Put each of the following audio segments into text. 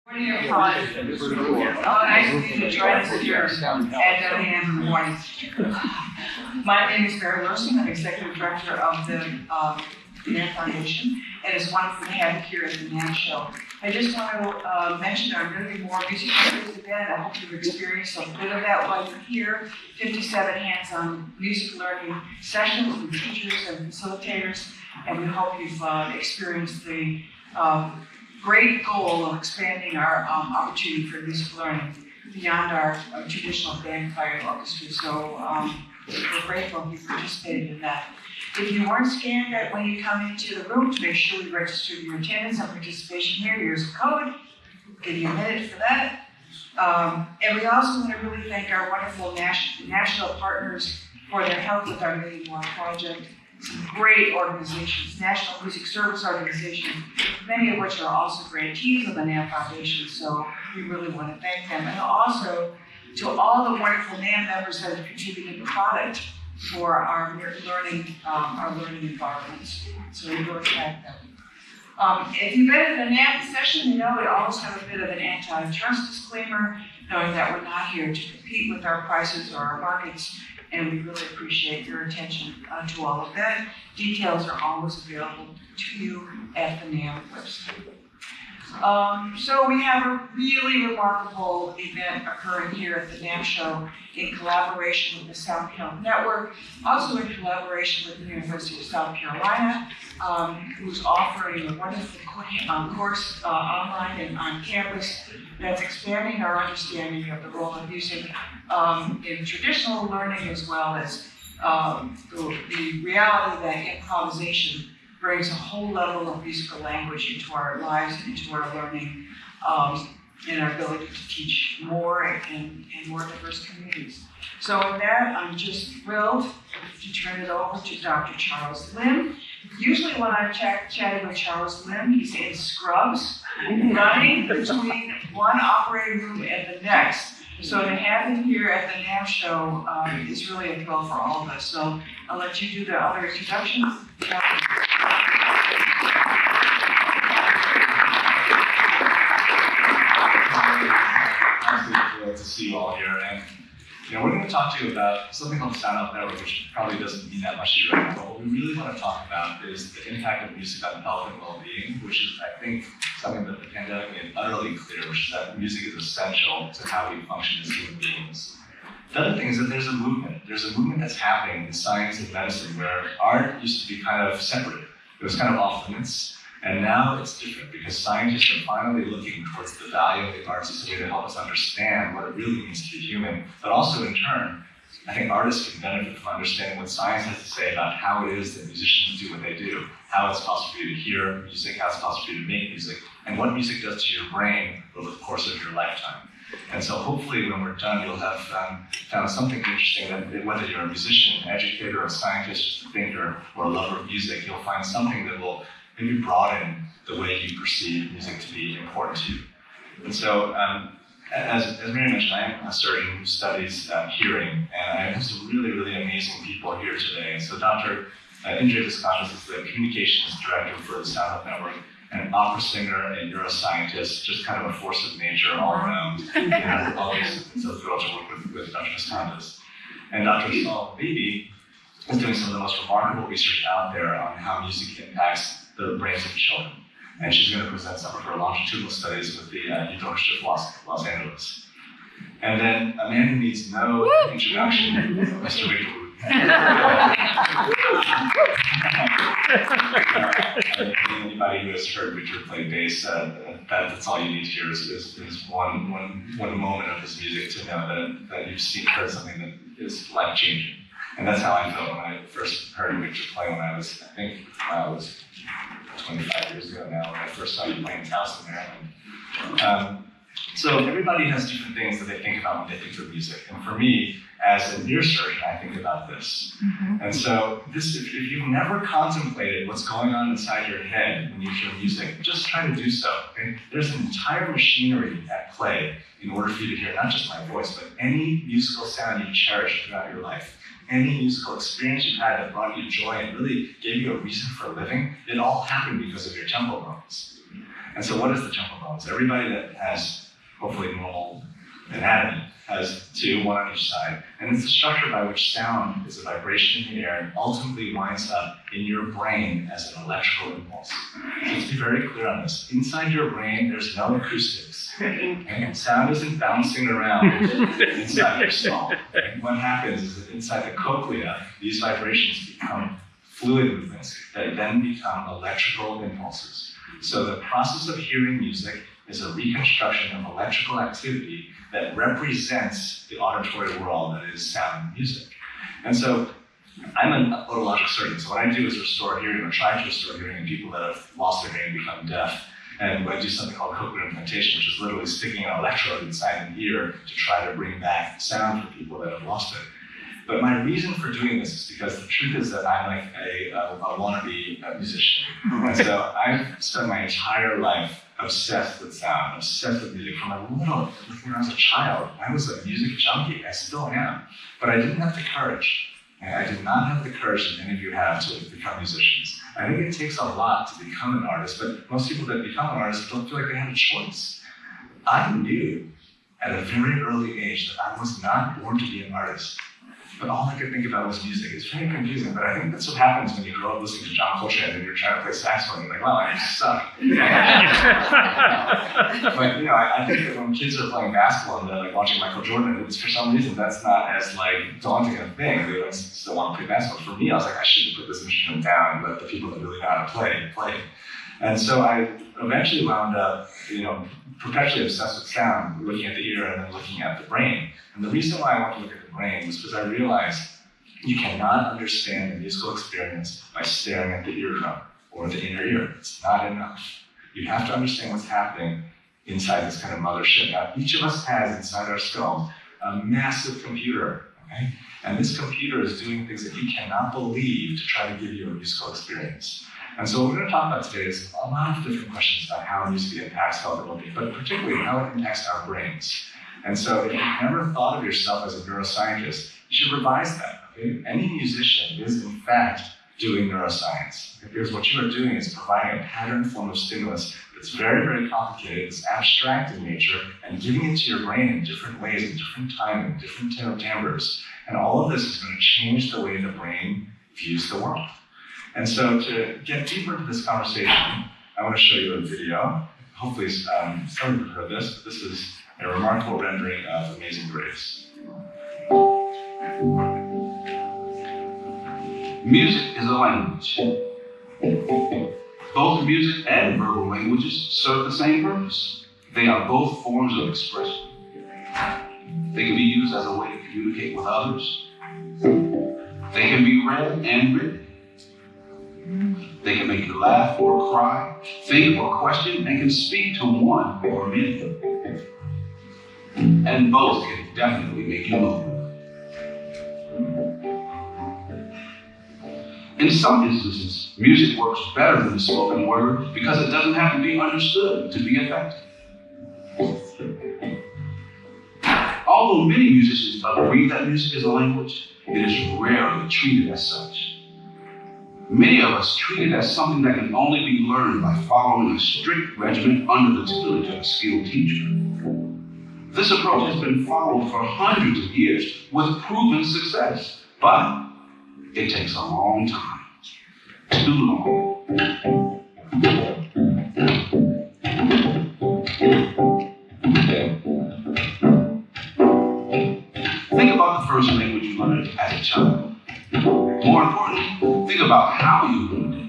Morning, everyone. Nice of you to join us here at 10 a.m. in the morning. My name is Barry Lurson. I'm Executive Director of the NAMM Foundation, and it's wonderful to have you here at the NAMM show. I just want to mention there are going to be more music series event. I hope you've experienced a bit of that while you're here. 57 hands-on music learning sessions with teachers and facilitators, and we hope you've experienced the great goal of expanding our opportunity for music learning beyond our traditional band, choir, and orchestra. So we're grateful you participated in that. If you weren't scanned when you come into the room, to make sure we registered your attendance and participation here, here's a code. We'll give you a minute for that. And we also want to really thank our wonderful national partners for their help with our Million More project. Some great organizations, National Music Service Organizations, many of which are also grantees of the NAMM Foundation, so we really want to thank them. And also to all the wonderful NAMM members that have contributed product for our learning environments. So we really thank them. If you've been in the NAMM session, you know we always have a bit of an antitrust disclaimer, knowing that we're not here to compete with our prices or our markets, and we really appreciate your attention to all of that. Details are always available to you at the NAMM website. So we have a really remarkable event occurring here at the NAMM show in collaboration with the South Health Network, also in collaboration with the University of South Carolina, who's offering a wonderful course online and on campus that's expanding our understanding of the role of music in traditional learning, as well as the reality that improvisation brings a whole level of musical language into our lives and into our learning, and our ability to teach more and more diverse communities. So with that, I'm just thrilled to turn it over to Dr. Charles Lim. Usually when I'm chatting with Charles Lim, he's in scrubs, running between one operating room and the next. So to have him here at the NAMM show is really a thrill for all of us. So I'll let you do the other introductions. To see you all here, and we're going to talk to you about something called the Sound Health Network, which probably doesn't mean that much to you right now, but what we really want to talk about is the impact of music on health and well-being, which is, I think, something that the pandemic made utterly clear, which is that music is essential to how we function as human beings. The other thing is that there's a movement that's happening in science and medicine where art used to be kind of separated. It was kind of off limits. And now it's different because scientists are finally looking towards the value of the arts as a way to help us understand what it really means to be human. But also in turn, I think artists can benefit from understanding what science has to say about how it is that musicians do what they do, how it's possible for you to hear music, how it's possible for you to make music, and what music does to your brain over the course of your lifetime. And so hopefully when we're done, you'll have found something interesting that whether you're a musician, an educator, a scientist, just a thinker, or a lover of music, you'll find something that will maybe broaden the way you perceive music to be important to you. And so, as Mary mentioned, I am a surgeon who studies hearing, and I have some really, really amazing people here today. And so Dr. Indre Viskontas is the communications director for the Sound Health Network, and an opera singer and neuroscientist, just kind of a force of nature all around. And I'm always so thrilled to work with Dr. Viskontas. And Dr. Assal Habibi is doing some of the most remarkable research out there on how music impacts the brains of children. And she's going to present some of her longitudinal studies with the University of Los Angeles. And then a man who needs no introduction, Mr. Victor Wooten. Anybody who has heard Victor play bass, that's all you need to hear is one moment of his music to know that you've heard something that is life-changing. And that's how I felt when I first heard Victor play when I was 25 years ago now, when I first started playing in Towson, Maryland. So everybody has different things that they think about when they think of music. And for me, as a neurosurgeon, I think about this. And so if you've never contemplated what's going on inside your head when you hear music, just try to do so. Okay? There's an entire machinery at play in order for you to hear not just my voice, but any musical sound you cherish throughout your life. Any musical experience you've had that brought you joy and really gave you a reason for living, it all happened because of your temporal bones. And so what is the temporal bones? Everybody that has hopefully normal anatomy has two, one on each side. And it's the structure by which sound is a vibration in the air and ultimately winds up in your brain as an electrical impulse. So let's be very clear on this. Inside your brain, there's no acoustics. Okay? Sound isn't bouncing around inside your skull. Okay? What happens is that inside the cochlea, these vibrations become fluid movements that then become electrical impulses. So the process of hearing music is a reconstruction of electrical activity that represents the auditory world that is sound and music. And so I'm an otologic surgeon, so what I do is restore hearing, or try to restore hearing in people that have lost their hearing and become deaf. And I do something called cochlear implantation, which is literally sticking an electrode inside the ear to try to bring back sound for people that have lost it. But my reason for doing this is because the truth is that I'm like a wannabe musician. And so I've spent my entire life obsessed with sound, obsessed with music. When I was a child, I was a music junkie. I still am. But I didn't have the courage. I did not have the courage that many of you have to become musicians. I think it takes a lot to become an artist, but most people that become an artist don't feel like they have a choice. I knew at a very early age that I was not born to be an artist. But all I could think about was music. It's very confusing, but I think that's what happens when you grow up listening to John Coltrane and you're trying to play saxophone. You're like, wow, I suck. But I think that when kids are playing basketball and they're like watching Michael Jordan, it's for some reason that's not as like daunting a thing. They still want to play basketball. For me, I was like, I shouldn't put this instrument down and let the people that really know how to play. And so I eventually wound up, perpetually obsessed with sound, looking at the ear and then looking at the brain. And the reason why I want to look at the brain was because I realized you cannot understand the musical experience by staring at the eardrum or the inner ear. It's not enough. You have to understand what's happening inside this kind of mothership. Now, each of us has inside our skulls a massive computer, okay? And this computer is doing things that you cannot believe to try to give you a musical experience. And so what we're going to talk about today is a lot of different questions about how music impacts health and well-being, but particularly how it impacts our brains. And so if you've never thought of yourself as a neuroscientist, you should revise that. Okay? Any musician is in fact doing neuroscience. Because what you are doing is providing a pattern form of stimulus that's very, very complicated, it's abstract in nature, and giving it to your brain in different ways, in different time, in different timbres. And all of this is going to change the way the brain views the world. And so to get deeper into this conversation, I want to show you a video. Hopefully some of you have heard this, but this is a remarkable rendering of Amazing Grace. Music is a language. Both music and verbal languages serve the same purpose. They are both forms of expression. They can be used as a way to communicate with others. They can be read and written. They can make you laugh or cry, think or question, and can speak to one or many. And both can definitely make you move. In some instances, music works better than the spoken word because it doesn't have to be understood to be effective. Although many musicians agree that music is a language, it is rarely treated as such. Many of us treat it as something that can only be learned by following a strict regimen under the tutelage of a skilled teacher. This approach has been followed for hundreds of years with proven success, but it takes a long time. Too long. Think about the first language you learned as a child. More importantly, think about how you learned it.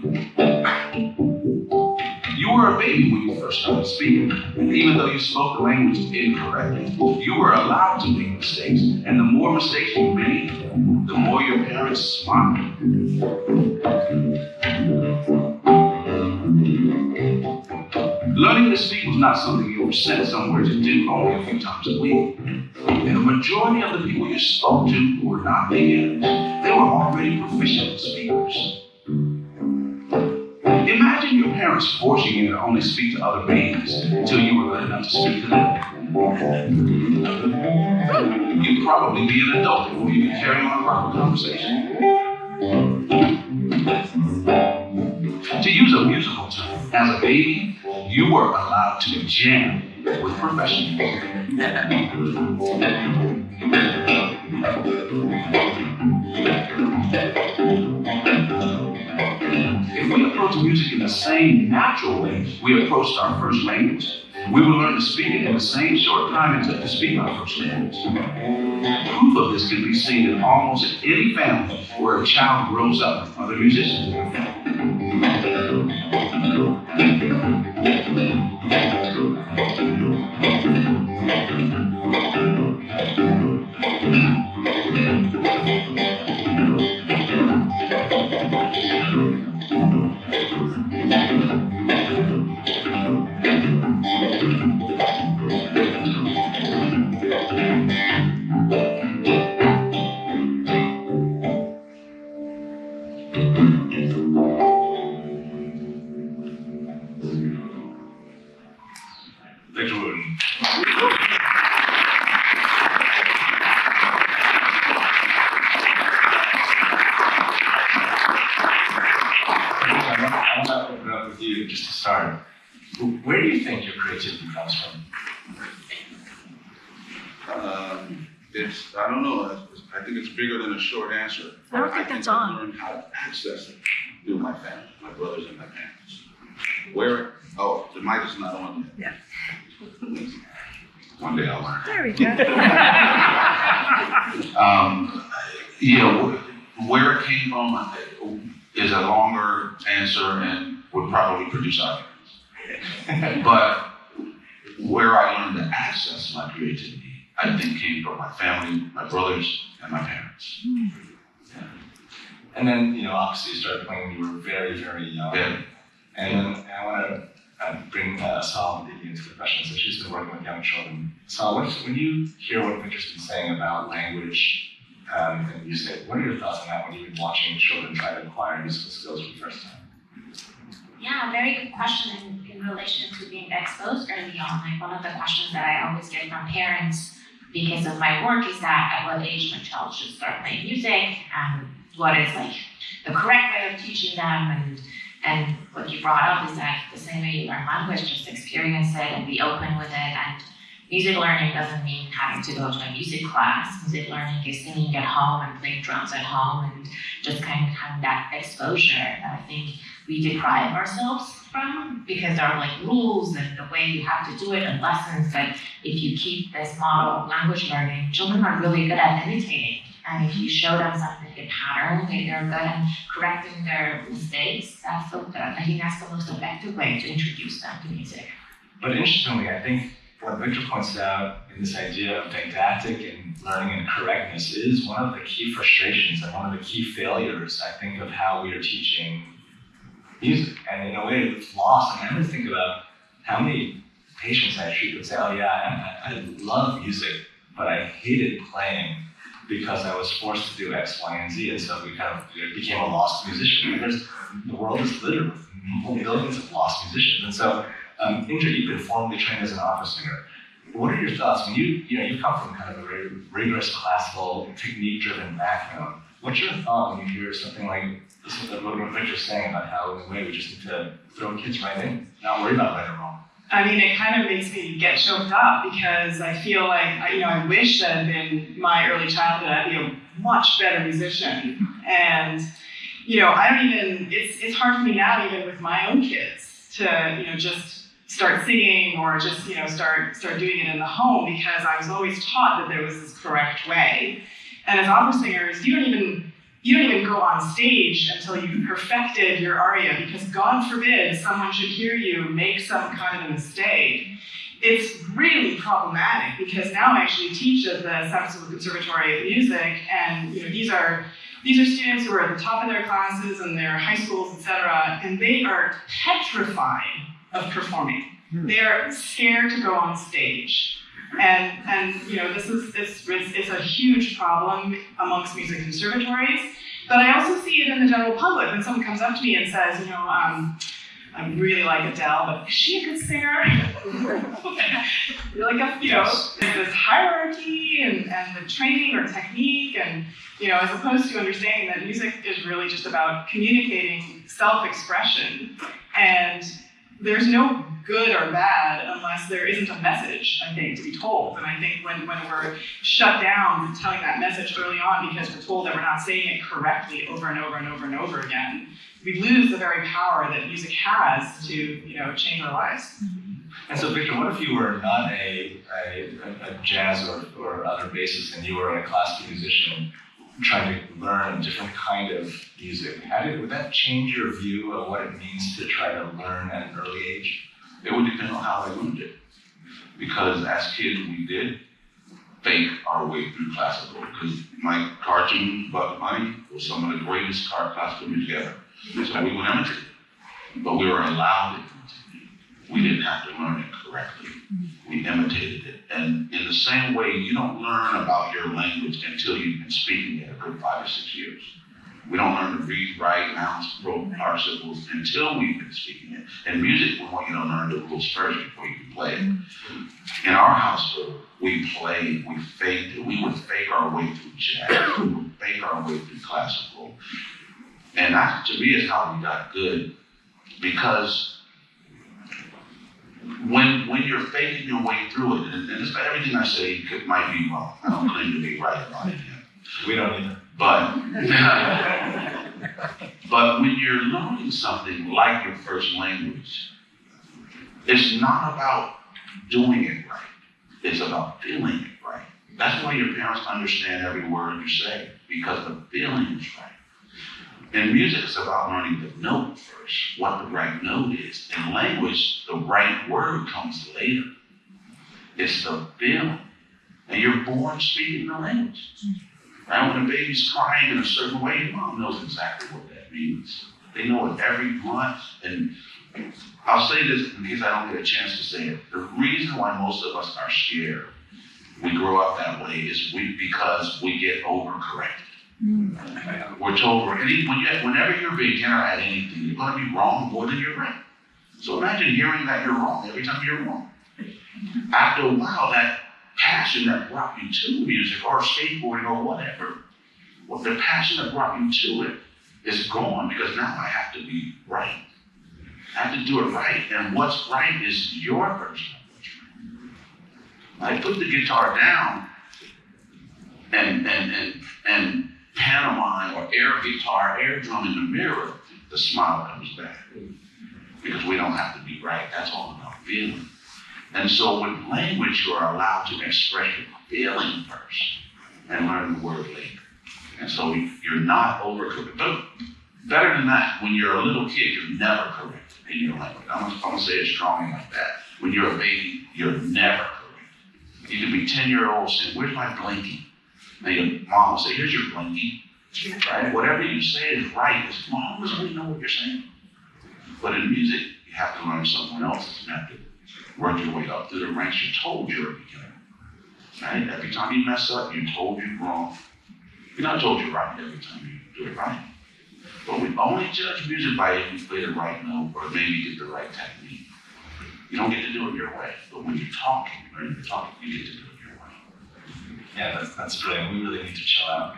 You were a baby when you first started speaking, and even though you spoke the language incorrectly, you were allowed to make mistakes, and the more mistakes you made, the more your parents smiled. Learning to speak was not something you were sent somewhere to do only a few times a week. And the majority of the people you spoke to were not beginners. They were already proficient speakers. Imagine your parents forcing you to only speak to other babies until you were good enough to speak to them. You'd probably be an adult before you could carry on a proper conversation. To use a musical term, an As a baby, you were allowed to jam with professionals. If we approach music in the same natural way we approached our first language, we will learn to speak it in the same short time it took to speak our first language. Proof of this can be seen in almost any family where a child grows up with other musicians. Victor Wooten. I want to open up with you just to start. Where do you think your creativity comes from? I don't know. I think it's bigger than a short answer. I don't think that's I on. learned how to access it through my family, my brothers and my parents. Where? Oh, the mic is not on yet. Yeah. One day I'll learn. There we go. Where it came from is a longer answer and would probably produce arguments. But where I learned to access my creativity, I think came from my family, my brothers, and my parents. Yeah. And then, obviously you started playing when you were very, very young. Yeah. And then I want to bring Assal Habibi into the question. So she's been working with young children. Assal, when you hear what Victor's been saying about language and music, what are your thoughts on that when you've been watching children try to acquire musical skills for the first time? Yeah, very good question in relation to being exposed early on. Like one of the questions that I always get from parents because of my work is that at what age my child should start playing music and what is like the correct way of teaching them and what you brought up is that the same way you learn language, just experience it and be open with it. And music learning doesn't mean having to go to a music class. Music learning is singing at home and playing drums at home and just kind of having that exposure that I think we deprive ourselves from because there are like rules and the way you have to do it and lessons. But if you keep this model of language learning, children are really good at imitating. And if you show them something in pattern, they're good at correcting their mistakes. I think that's the most effective way to introduce them to music. But interestingly, I think what Victor points out in this idea of didactic and learning and correctness is one of the key frustrations and one of the key failures, I think, of how we are teaching music. And in a way, it's lost. And I always think about how many patients I treat would say, oh yeah, I love music, but I hated playing because I was forced to do X, Y, and Z, and so we kind of became a lost musician. And the world is littered with millions of lost musicians. And so, Indre, you've been formally trained as an opera singer. What are your thoughts when you come from kind of a very rigorous classical, technique-driven background? What's your thought when you hear something like what Victor's saying about how, in a way, we just need to throw kids right in, not worry about right or wrong? I mean, it kind of makes me get choked up because I feel like, I wish that had been my early childhood, I'd be a much better musician. And, it's hard for me now, even with my own kids, to, just start singing or just, start doing it in the home because I was always taught that there was this correct way. And as opera singers, you don't even go on stage until you've perfected your aria because God forbid someone should hear you make some kind of a mistake. It's really problematic because now I actually teach at the San Francisco Conservatory of Music, and these are students who are at the top of their classes and their high schools, etc., and they are petrified of performing. They're scared to go on stage. And it's a huge problem amongst music conservatories, but I also see it in the general public when someone comes up to me and says, I really like Adele, but is she a good singer? There's this hierarchy and the training or technique, and as opposed to understanding that music is really just about communicating self-expression. And there's no good or bad unless there isn't a message, I think, to be told. And I think when we're shut down from telling that message early on because we're told that we're not saying it correctly over and over and over and over again, we lose the very power that music has to, you know, change our lives. And so, Victor, what if you were not a jazz or other bassist and you were a classical musician trying to learn a different kind of music? Would that change your view of what it means to try to learn at an early age? It would depend on how I learned it. Because as kids, we did fake our way through classical. Because my cartoon, Buck Bunny, was some of the greatest classical music ever. So we would imitate it. But we were allowed to imitate it. We didn't have to learn it correctly. We imitated it. And in the same way, you don't learn about your language until you've been speaking it a good 5 or 6 years. We don't learn to read, write, announce, participles until we've been speaking it. In music, we want you to learn the rules first before you can play it. In our household, we played, we faked it. We would fake our way through jazz. We would fake our way through classical. And that, to me, is how we got good. Because when you're faking your way through it, and it's, everything I say might be wrong. I don't claim to be right about it yet. We don't either. But when you're learning something like your first language, it's not about doing it right. It's about feeling it right. That's why your parents understand every word you say, because the feeling is right. In music, it's about learning the note first, what the right note is. In language, the right word comes later. It's the feeling. And you're born speaking the language. Right? When a baby's crying in a certain way, your mom knows exactly what that means. They know it every month. And I'll say this in case I don't get a chance to say it. The reason why most of us are scared, we grow up that way, is because we get overcorrected. We're told whenever you're a beginner at anything, you're going to be wrong more than you're right. So imagine hearing that you're wrong every time you're wrong. After a while, that passion that brought you to music or skateboarding or whatever, well, the passion that brought you to it is gone because now I have to be right. I have to do it right. And what's right is your version of what's right. I put the guitar down and pantomime or air drum in the mirror, the smile comes back. Because we don't have to be right. That's all about feeling. And so with language, you are allowed to express your feeling first and learn the word later. And so you're not overcorrected. But better than that, when you're a little kid, you're never corrected in your language. I'm gonna say it strongly like that. When you're a baby, you're never corrected. You can be 10-year-old saying, "Where's my blankie?" And your mom will say, "Here's your blankie." Right? Whatever you say is right as long as we know what you're saying. But in music, you have to learn someone else's method. Work your way up through the ranks. You're told you're a beginner. Right? Every time you mess up, you're told you're wrong. You're not told you're right every time you do it right. But we only judge music by if you play the right note or maybe get the right technique. You don't get to do it your way. But when you're talking, you get to do it your way. Yeah, that's brilliant. We really need to chill out.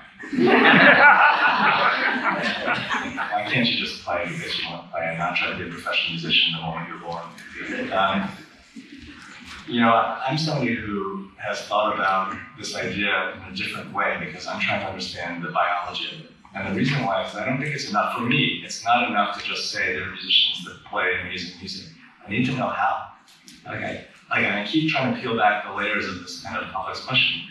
Why can't you just play because you want to play and not try to be a professional musician the moment you're born? I'm somebody who has thought about this idea in a different way because I'm trying to understand the biology of it. And the reason why is I don't think it's enough for me. It's not enough to just say there are musicians that play amazing music. I need to know how. And I keep trying to peel back the layers of this kind of complex question.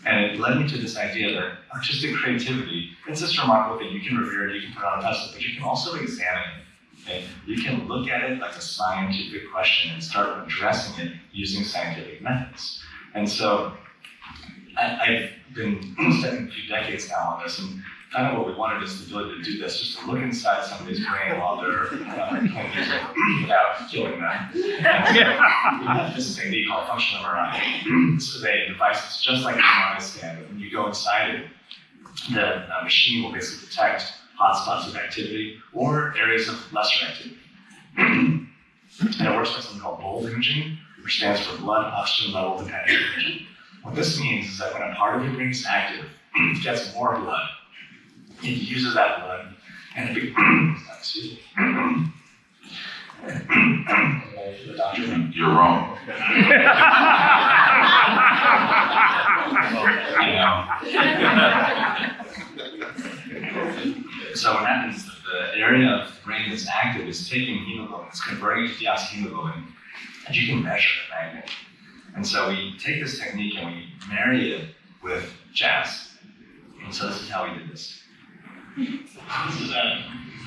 And it led me to this idea that artistic creativity, it's this remarkable thing. You can revere it, you can put it on a pedestal, but you can also examine it. Okay? You can look at it like a scientific question and start addressing it using scientific methods. And so I've been spending a few decades now on this, and kind of what we wanted is the ability to do this, just to look inside somebody's brain while they're playing music without killing them. And this is a technique called functional MRI. This is a device that's just like an MRI scan. When you go inside it, the machine will basically detect hotspots of activity or areas of lesser activity. And it works by something called bold imaging, which stands for blood oxygen level dependent imaging. What this means is that when a part of your brain is active, it gets more blood. It uses that blood, and it The doctor. You're wrong. I know. So what happens is that the area of the brain that's active is taking hemoglobin, it's converting it to deoxyhemoglobin, and you can measure it, right? And so we take this technique and we marry it with jazz. And so this is how we did this. This is a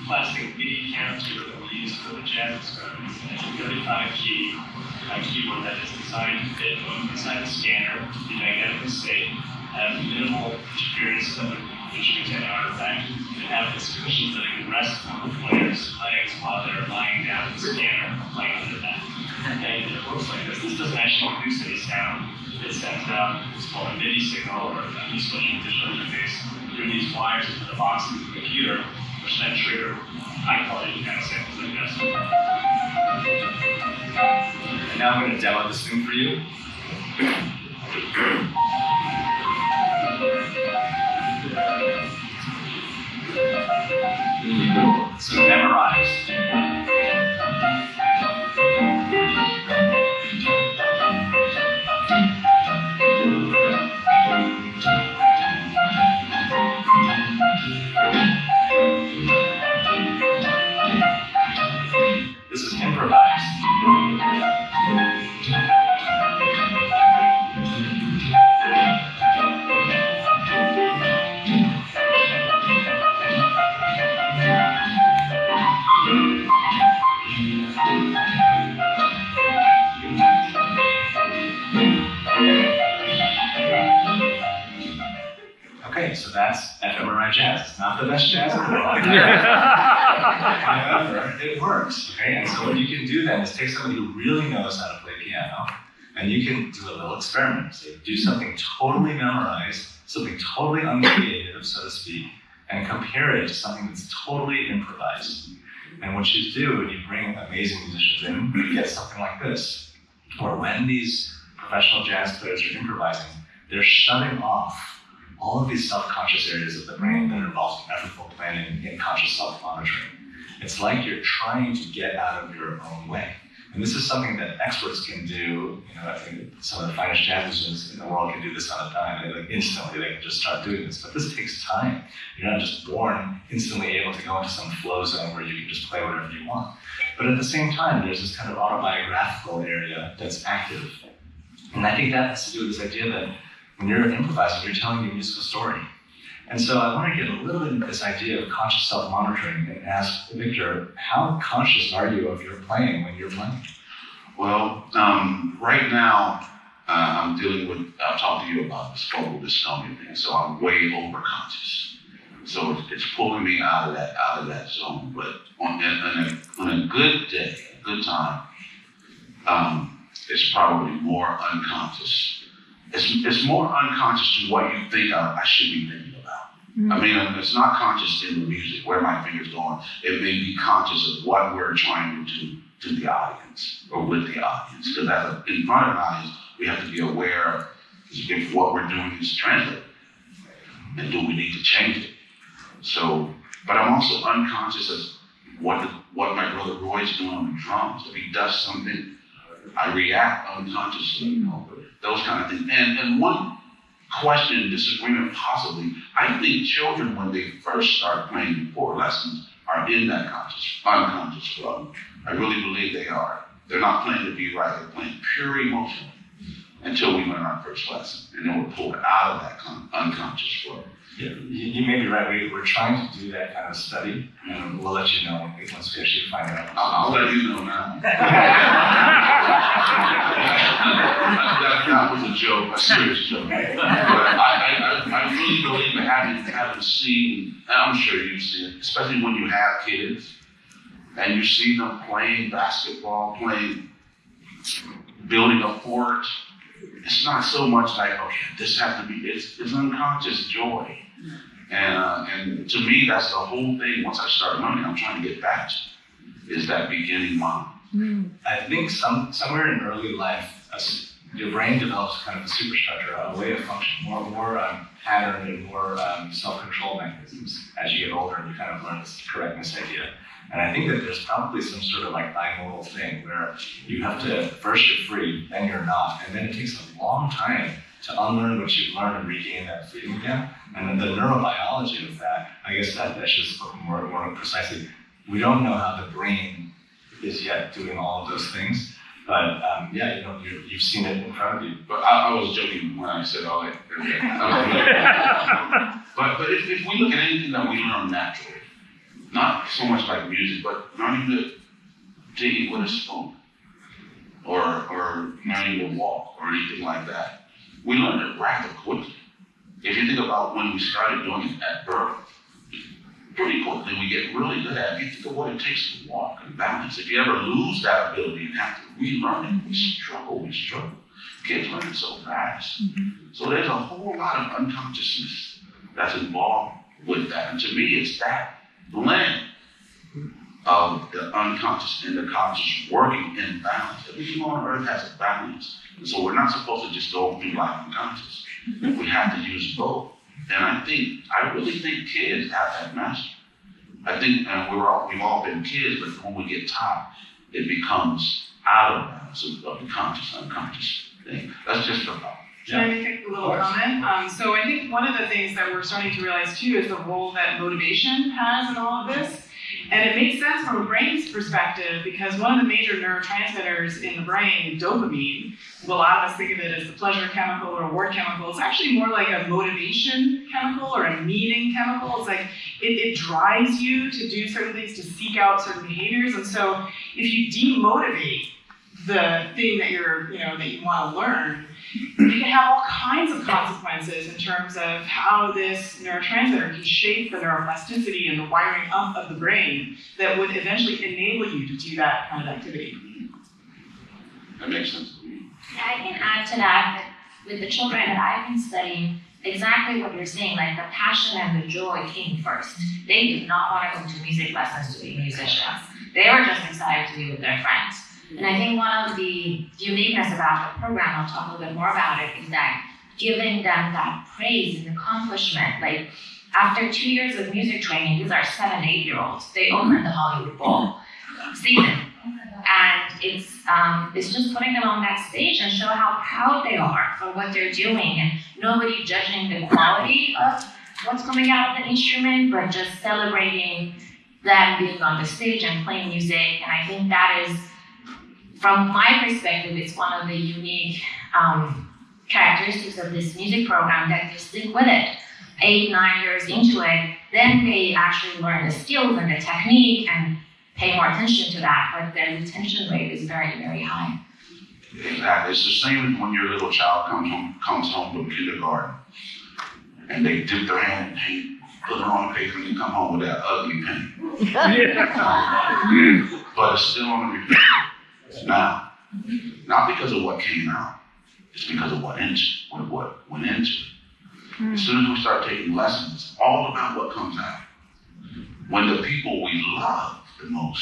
plastic MIDI piano keyboard that we use for the jazz experiments. And it's a really fine keyboard that is designed to fit inside the scanner, be magnetically safe, have minimal interference of contributing to any artifact, and have these cushions that can rest on the player's legs while they're lying down in the scanner, lying under that. And it works like this. This doesn't actually produce any sound. It sends out what's called a MIDI signal or a switching digital interface through these wires into the box of the computer, which then trigger high-quality piano samples like this. And now I'm going to demo this thing for you. So memorize. This is improvised. Okay, so that's fMRI jazz. It's not the best jazz in the world. However, it works. Okay, and so what you can do then is take somebody who really knows how to play piano, and you can do a little experiment. So do something totally memorized, something totally uncreative, so to speak, and compare it to something that's totally improvised. And what you do, when you bring amazing musicians in, you get something like this, where when these professional jazz players are improvising, they're shutting off all of these self-conscious areas of the brain that are involved in effortful planning and conscious self-monitoring. It's like you're trying to get out of your own way. And this is something that experts can do. I think some of the finest jazz musicians in the world can do this on a dime. Instantly, they can just start doing this. But this takes time. You're not just born instantly able to go into some flow zone where you can just play whatever you want. But at the same time, there's this kind of autobiographical area that's active. And I think that has to do with this idea that when you're improvising, you're telling a musical story. And so I want to get a little bit into this idea of conscious self-monitoring and ask Victor, how conscious are you of your playing when you're playing? Well, right now, I'm dealing with, I'll talk to you about this vocal dystonia thing, so I'm way overconscious. So it's pulling me out of that zone. But on a good day, a good time, it's probably more unconscious. It's more unconscious to what you think I should be thinking about. Mm-hmm. I mean, it's not conscious in the music, where my finger's going. It may be conscious of what we're trying to do to the audience or with the audience. Because in front of an audience, we have to be aware if what we're doing is translated. And do we need to change it? So, but I'm also unconscious of what my brother Roy's doing on the drums. If he does something, I react unconsciously, those kind of things. And one question, disagreement possibly, I think children, when they first start playing before lessons, are in that unconscious flow. I really believe they are. They're not playing to be right, they're playing pure emotion until we learn our first lesson. And then we're pulled out of that unconscious flow. Yeah, you may be right. We're trying to do that kind of study, and we'll let you know once we actually find out. I'll let you know now. that was a joke, a serious joke. But I really believe that having seen, and I'm sure you've seen it, especially when you have kids, and you see them playing basketball, building a fort. It's not so much like, okay, this has to be, it's unconscious joy. And to me, that's the whole thing. Once I start learning, I'm trying to get back to, is that beginning mind. I think somewhere in early life, your brain develops kind of a superstructure, a way of function, more pattern and more self-control mechanisms as you get older, and you kind of learn this correctness idea. And I think that there's probably some sort of like bimodal thing where you have to, first you're free, then you're not, and then it takes a long time to unlearn what you've learned and regain that freedom again. And then the neurobiology of that, I guess that's just more precisely, we don't know how the brain is yet doing all of those things. But yeah, you've seen it in front of you. But I was joking when I said all that. But if we look at anything that we learn naturally, not so much like music, but learning to eat with a spoon, or learning to walk, or anything like that, we learn it rather quickly. If you think about when we started doing it at birth, pretty quickly we get really good at it. If you think of what it takes to walk and balance, if you ever lose that ability and have to relearn it, we struggle. Kids learn it so fast. So there's a whole lot of unconsciousness that's involved with that. And to me, it's that blend of the unconscious and the conscious working in balance. Everything on earth has a balance. And so we're not supposed to just go through life unconscious. We have to use both. And I really think kids have that mastery. I think, and we've all been kids, but when we get taught, it becomes out of balance of the conscious, unconscious thing. That's just a thought. Can I make a little comment? So I think one of the things that we're starting to realize too is the role that motivation has in all of this. And it makes sense from a brain's perspective because one of the major neurotransmitters in the brain, dopamine, a lot of us think of it as the pleasure chemical or reward chemical. It's actually more like a motivation chemical or a meaning chemical. It's like it drives you to do certain things, to seek out certain behaviors. And so if you demotivate the thing that that you want to learn, it can have all kinds of consequences in terms of how this neurotransmitter can shape the neuroplasticity and the wiring up of the brain that would eventually enable you to do that kind of activity. That makes sense. Yeah, I can add to that with the children that I've been studying, exactly what you're saying, like the passion and the joy came first. They did not want to go to music lessons to be musicians. They were just excited to be with their friends. And I think one of the uniqueness about the program, I'll talk a little bit more about it, is that giving them that praise and accomplishment. Like after 2 years of music training, these are 7, 8-year-olds. They opened the Hollywood Bowl season. And it's just putting them on that stage and show how proud they are for what they're doing, and nobody judging the quality of what's coming out of the instrument, but just celebrating them being on the stage and playing music. And I think that is, from my perspective, it's one of the unique characteristics of this music program, that they stick with it 8, 9 years into it. Then they actually learn the skills and the technique and pay more attention to that, but their retention rate is very, very high. Exactly. It's the same as when your little child comes home from kindergarten and they dip their hand in paint, put it on the paper, and you come home with that ugly paint. But it's still on the refrigerator. Now, not because of what came out, it's because of what went into it. As soon as we start taking lessons, it's all about what comes out. When the people we love the most,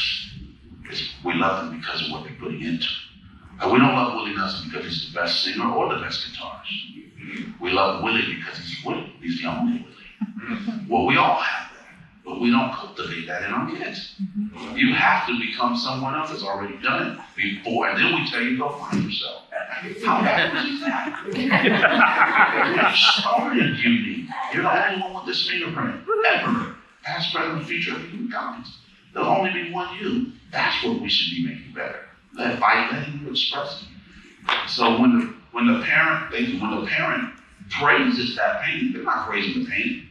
we love them because of what they're putting into it. And we don't love Willie Nelson because he's the best singer or the best guitarist. We love Willie because he's Willie. He's the only Willie. Well, we all have that, but we don't cultivate that in our kids. You have to become someone else that's already done it before, and then we tell you, go find yourself. How backwards is that? You started unique. You're the only one with this fingerprint, ever. Past, present, future, human comments. There'll only be one you. That's what we should be making better. By letting you express it. So when the parent praises that pain, they're not praising the pain.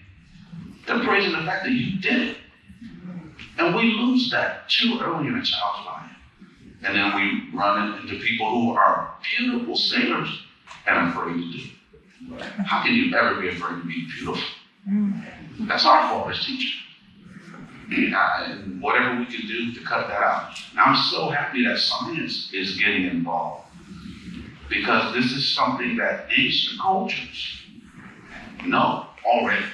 They're praising the fact that you did it. And we lose that too early in a child's life. And then we run into people who are beautiful singers and afraid to do it. How can you ever be afraid to be beautiful? That's our fault as teachers. And whatever we can do to cut that out. Now, I'm so happy that science is getting involved, because this is something that ancient cultures know already.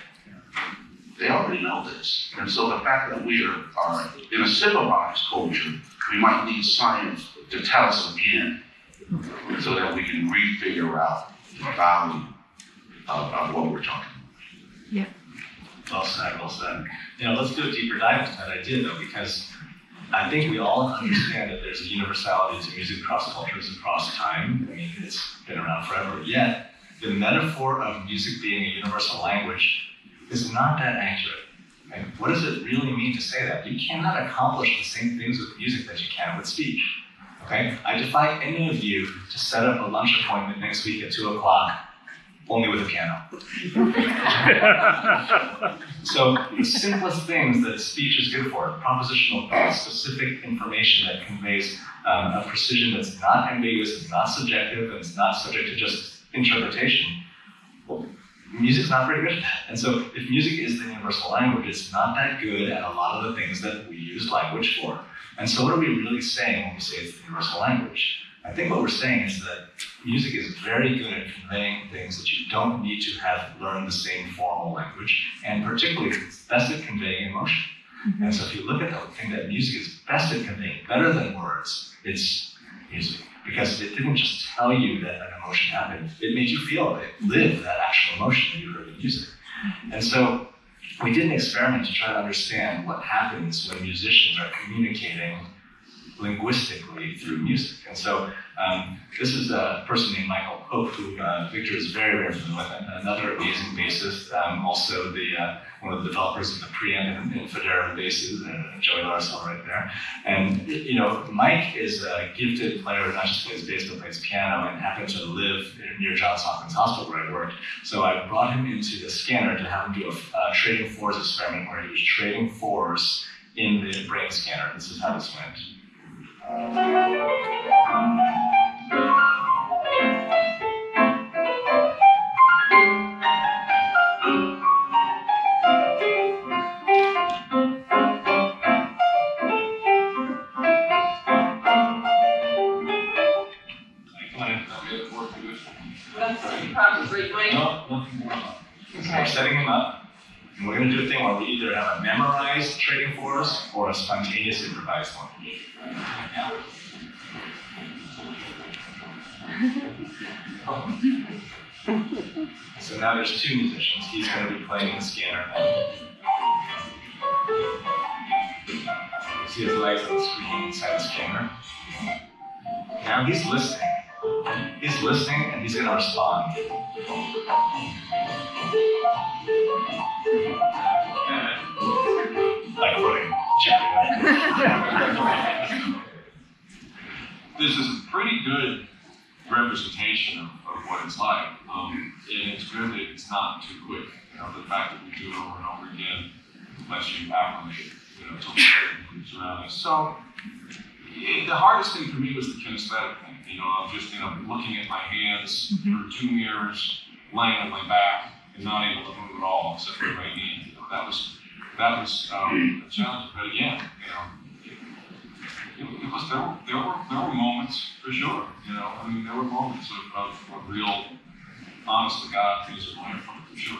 They already know this. And so the fact that we are in a civilized culture, we might need science to tell us again so that we can refigure out the value of what we're talking about. Well said, well said. Let's do a deeper dive into that idea though, because I think we all understand that there's a universality to music across cultures, across time. I mean, it's been around forever. Yet, the metaphor of music being a universal language is not that accurate. Right? What does it really mean to say that? You cannot accomplish the same things with music that you can with speech. Okay? I defy any of you to set up a lunch appointment next week at 2 o'clock only with a piano. So the simplest things that speech is good for, propositional thoughts, specific information that conveys a precision that's not ambiguous, it's not subjective, and it's not subject to just interpretation. Well, music's not very good at that. And so if music is the universal language, it's not that good at a lot of the things that we use language for. And so what are we really saying when we say it's the universal language? I think what we're saying is that music is very good at conveying things that you don't need to have learned the same formal language, and particularly it's best at conveying emotion. And so if you look at the thing that music is best at conveying, better than words, it's music. Because it didn't just tell you that an emotion happened, it made you feel it, live that actual emotion that you heard in music. And so we did an experiment to try to understand what happens when musicians are communicating linguistically through music. And so this is a person named Michael Pope, who Victor is very, very familiar with, another amazing bassist, also one of the developers of the preamp and Federa basses, Joey Larsell right there. And Mike is a gifted player, not just plays bass, but plays piano, and happened to live near Johns Hopkins Hospital where I worked. So I brought him into the scanner to have him do a trading fours experiment where he was trading fours in the brain scanner. This is how this went. We're setting him up, and we're going to do a thing where we either have a memorized trading force or a spontaneous improvised one. So now there's two musicians. He's going to be playing the scanner. You see his legs on the screen inside the scanner. Now he's listening. He's listening and he's going to respond. Like putting This is a pretty good representation of what it's like. And it's good that it's not too quick. The fact that we do it over and over again lets you acclimate, to the surroundings. So the hardest thing for me was the kinesthetic thing. I'm just, looking at my hands through two mirrors, laying on my back, and not able to move at all except for my hand. That was a challenge. But again, there were moments for sure. There were moments of real, honest to God things that learned from it for sure.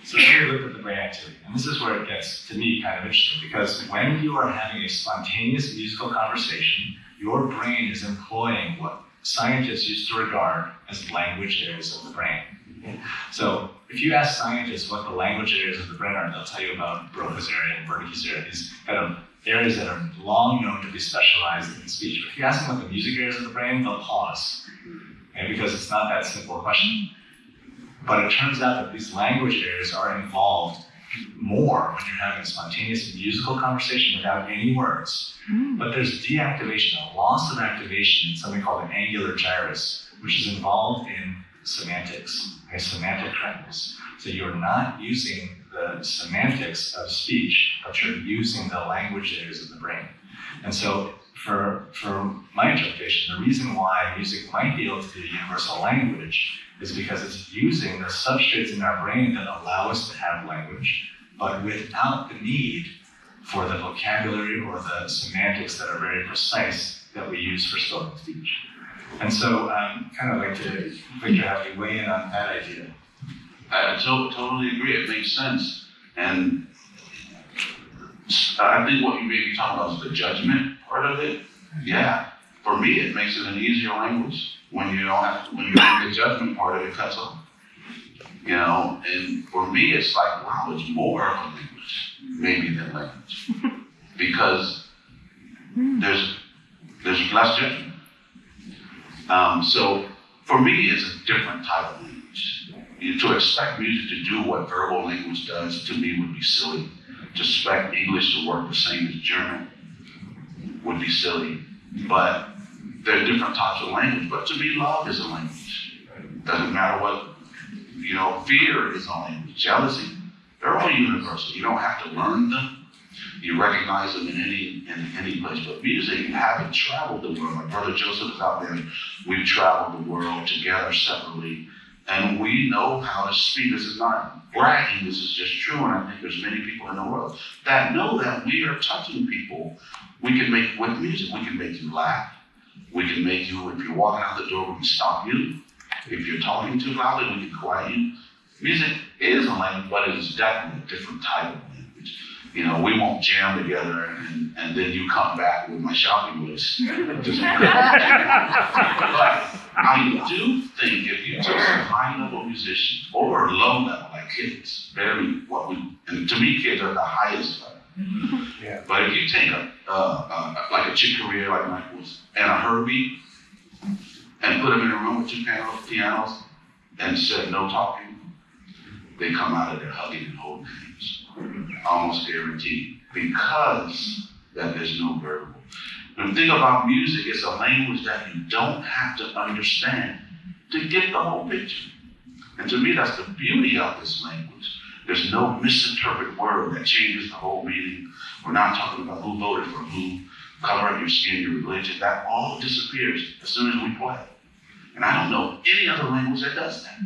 So here we look at the brain activity, and this is where it gets, to me, kind of interesting, because when you are having a spontaneous musical conversation, your brain is employing what scientists used to regard as language areas of the brain. So if you ask scientists what the language areas of the brain are, they'll tell you about Broca's area and Wernicke's area, these kind of areas that are long known to be specialized in speech. But if you ask them what the music areas of the brain, they'll pause, because it's not that simple a question. But it turns out that these language areas are involved more when you're having a spontaneous musical conversation without any words. But there's deactivation, a loss of activation in something called an angular gyrus, which is involved in semantics, semantic correctness. So you're not using the semantics of speech, but you're using the language areas of the brain. And so for my interpretation, the reason why music might be able to be a universal language is because it's using the substrates in our brain that allow us to have language, but without the need for the vocabulary or the semantics that are very precise that we use for spoken speech. And so kind of like to, Victor, have you weigh in on that idea. I totally agree. It makes sense. And I think what you may be talking about is the judgment part of it. Yeah. for me, it makes it an easier language when you don't have, when the judgment part of it cuts off. You know, and for me, it's like, wow, it's more of a language, maybe than language. Because there's less judgment. So for me, it's a different type of language. To expect music to do what verbal language does, to me, would be silly. To expect English to work the same as German would be silly. But there are different types of language. But to me, love is a language. Doesn't matter what, you know, fear is a language. Jealousy, they're all universal. You don't have to learn them. You recognize them in any place. But music, having traveled the world, my brother Joseph is out there, we've traveled the world together separately, and we know how to speak. This is not bragging, this is just true, and I think there's many people in the world that know that we are touching people. We can make, with music, we can make you laugh. We can make you, if you're walking out the door, we can stop you. If you're talking too loudly, we can quiet you. Music is a language, but it is definitely a different type of language. You know, we won't jam together and then you come back with my shouting voice. But I do think if you take some high-level musicians or low-level, like kids, and to me, kids are the highest level. Yeah. But if you take like a Chick Corea, like Michael's, and a Herbie, and put them in a room with two pianos and said no talking, they come out of there hugging and holding hands. Almost guaranteed, because that there's no verbal. When you think about music, it's a language that you don't have to understand to get the whole picture. And to me, that's the beauty of this language. There's no misinterpreted word that changes the whole meaning. We're not talking about who voted for who, color of your skin, your religion. That all disappears as soon as we play. And I don't know any other language that does that.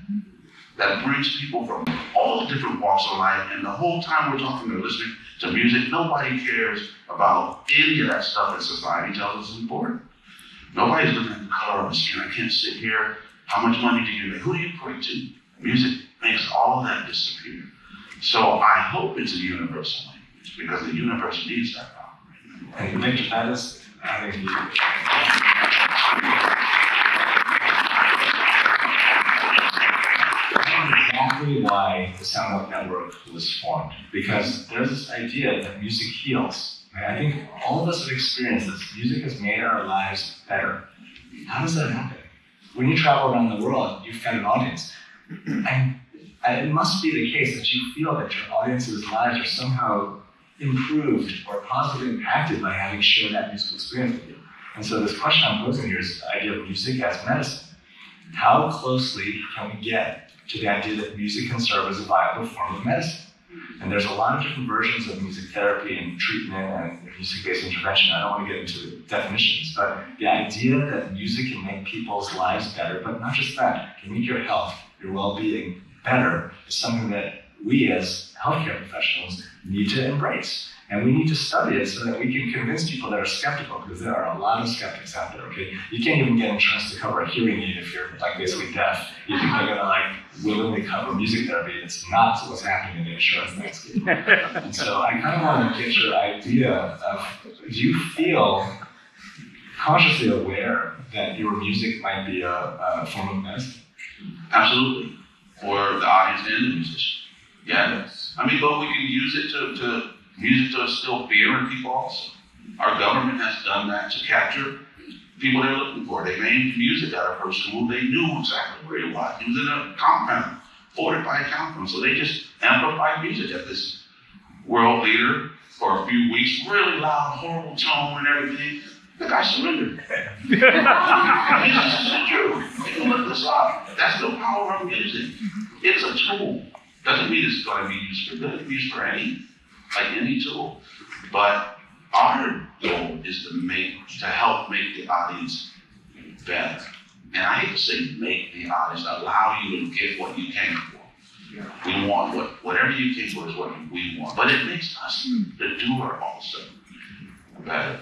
That brings people from all different walks of life, and the whole time we're talking or listening to music, nobody cares about any of that stuff that society tells us is important. Nobody's looking at the color of the skin. I can't sit here. How much money do you make? Who do you pray to? Music makes all of that disappear. So I hope it's a universal language, because the universe needs that power. And Victor, that is, I think, exactly why the Sound Network was formed, because there's this idea that music heals. I think all of us have experienced this. Music has made our lives better. How does that happen? When you travel around the world, you've got an audience. And it must be the case that you feel that your audience's lives are somehow improved or positively impacted by having shared that musical experience with you. And so this question I'm posing here is the idea of music as medicine. How closely can we get to the idea that music can serve as a viable form of medicine? And there's a lot of different versions of music therapy and treatment and music-based intervention. I don't want to get into definitions, but the idea that music can make people's lives better, but not just that, can make your health, your well-being better, is something that we as healthcare professionals need to embrace. And we need to study it so that we can convince people that are skeptical, because there are a lot of skeptics out there, okay? You can't even get insurance to cover a hearing aid if you're like basically deaf. You think they're gonna like willingly cover music therapy. It's not what's happening in the insurance landscape. And so I kind of want to get your idea of, do you feel consciously aware that your music might be a form of medicine? Absolutely. For the audience and the musician. Yeah. I mean, but we can use it to music to instill fear in people also. Our government has done that to capture people they're looking for. They named music at a person who they knew exactly where he was. He was in a compound, fortified compound. So they just amplified music at this world leader for a few weeks, really loud, horrible tone and everything. The guy surrendered. This is true. You can look this up. That's the power of music. It's a tool. Doesn't mean it's going to be used for good. It's used for any tool. But our goal is to help make the audience better. And I hate to say make the audience, allow you to get what you came for. We want whatever you came for is what we want. But it makes us, the doer, also better.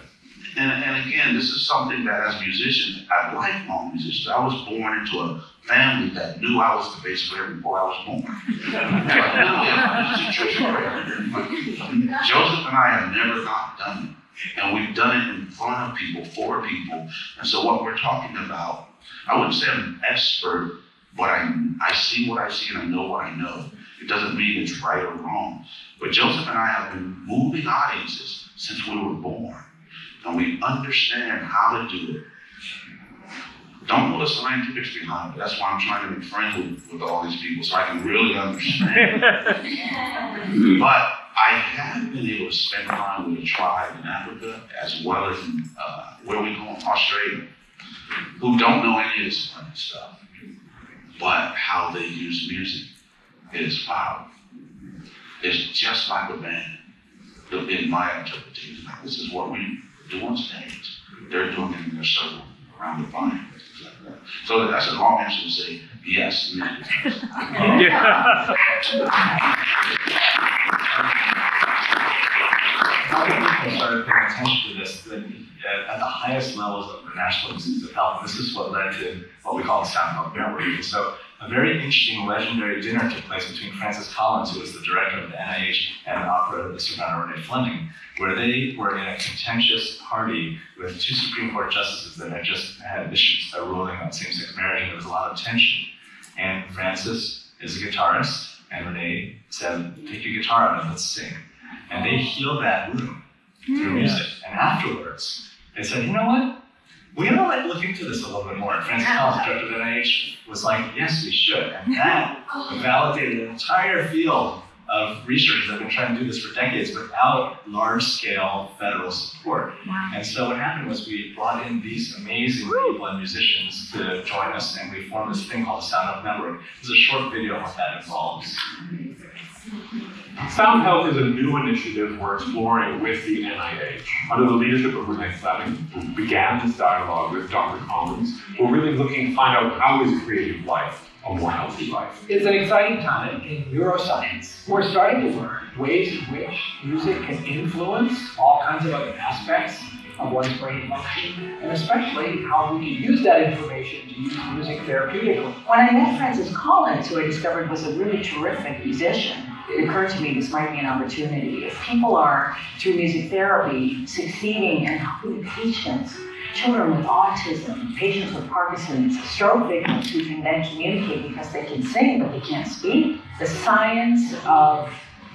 And again, this is something that as musicians, as lifelong musicians, I was born into a family that knew I was the bass player before I was born. Joseph and I have never not done And we've done it in front of people, for people. And so what we're talking about, I wouldn't say I'm an expert, but I see what I see and I know what I know. It doesn't mean it's right or wrong. But Joseph and I have been moving audiences since we were born. And we understand how to do it. Don't know the scientifics behind it. That's why I'm trying to make friends with all these people so I can really understand. But I have been able to spend time with a tribe in Africa as well as in, where we go in Australia, who don't know any of this kind of stuff. But how they use music is powerful. It's just like a band. In my interpretation, this is what we do on stage. They're doing it in their circle around the fire. So that's a long answer to say yes. People started paying attention to this at the highest levels of the National Institutes of Health. This is what led to what we call the Sound Health Network. And so a very interesting legendary dinner took place between Francis Collins, who was the director of the NIH, and the soprano Renée Fleming, where they were in a contentious party with two Supreme Court justices that had just had issued a ruling on same-sex marriage, and there was a lot of tension. And Francis is a guitarist, and Renée said, "Take your guitar out and let's sing." And they healed that room through music. And afterwards, they said, "You know what? We gotta look into this a little bit more." And Francis Collins, director of the NIH, was like, "Yes, we should." And that validated an entire field of researchers that have been trying to do this for decades without large-scale federal support. Wow. And so what happened was we brought in these amazing people and musicians to join us, and we formed this thing called the Sound Health Network. This is a short video of what that involves. Sound Health is a new initiative we're exploring with the NIH. Under the leadership of Renée Fleming, who began this dialogue with Dr. Collins, we're really looking to find out how is creative life a more healthy life. It's an exciting time in neuroscience. We're starting to learn ways in which music can influence all kinds of other aspects of one's brain function, and especially how we can use that information to use music therapeutically. When I met Francis Collins, who I discovered was a really terrific musician, it occurred to me this might be an opportunity. If people are, through music therapy, succeeding in helping patients, children with autism, patients with Parkinson's, stroke victims who can then communicate because they can sing but they can't speak, the science of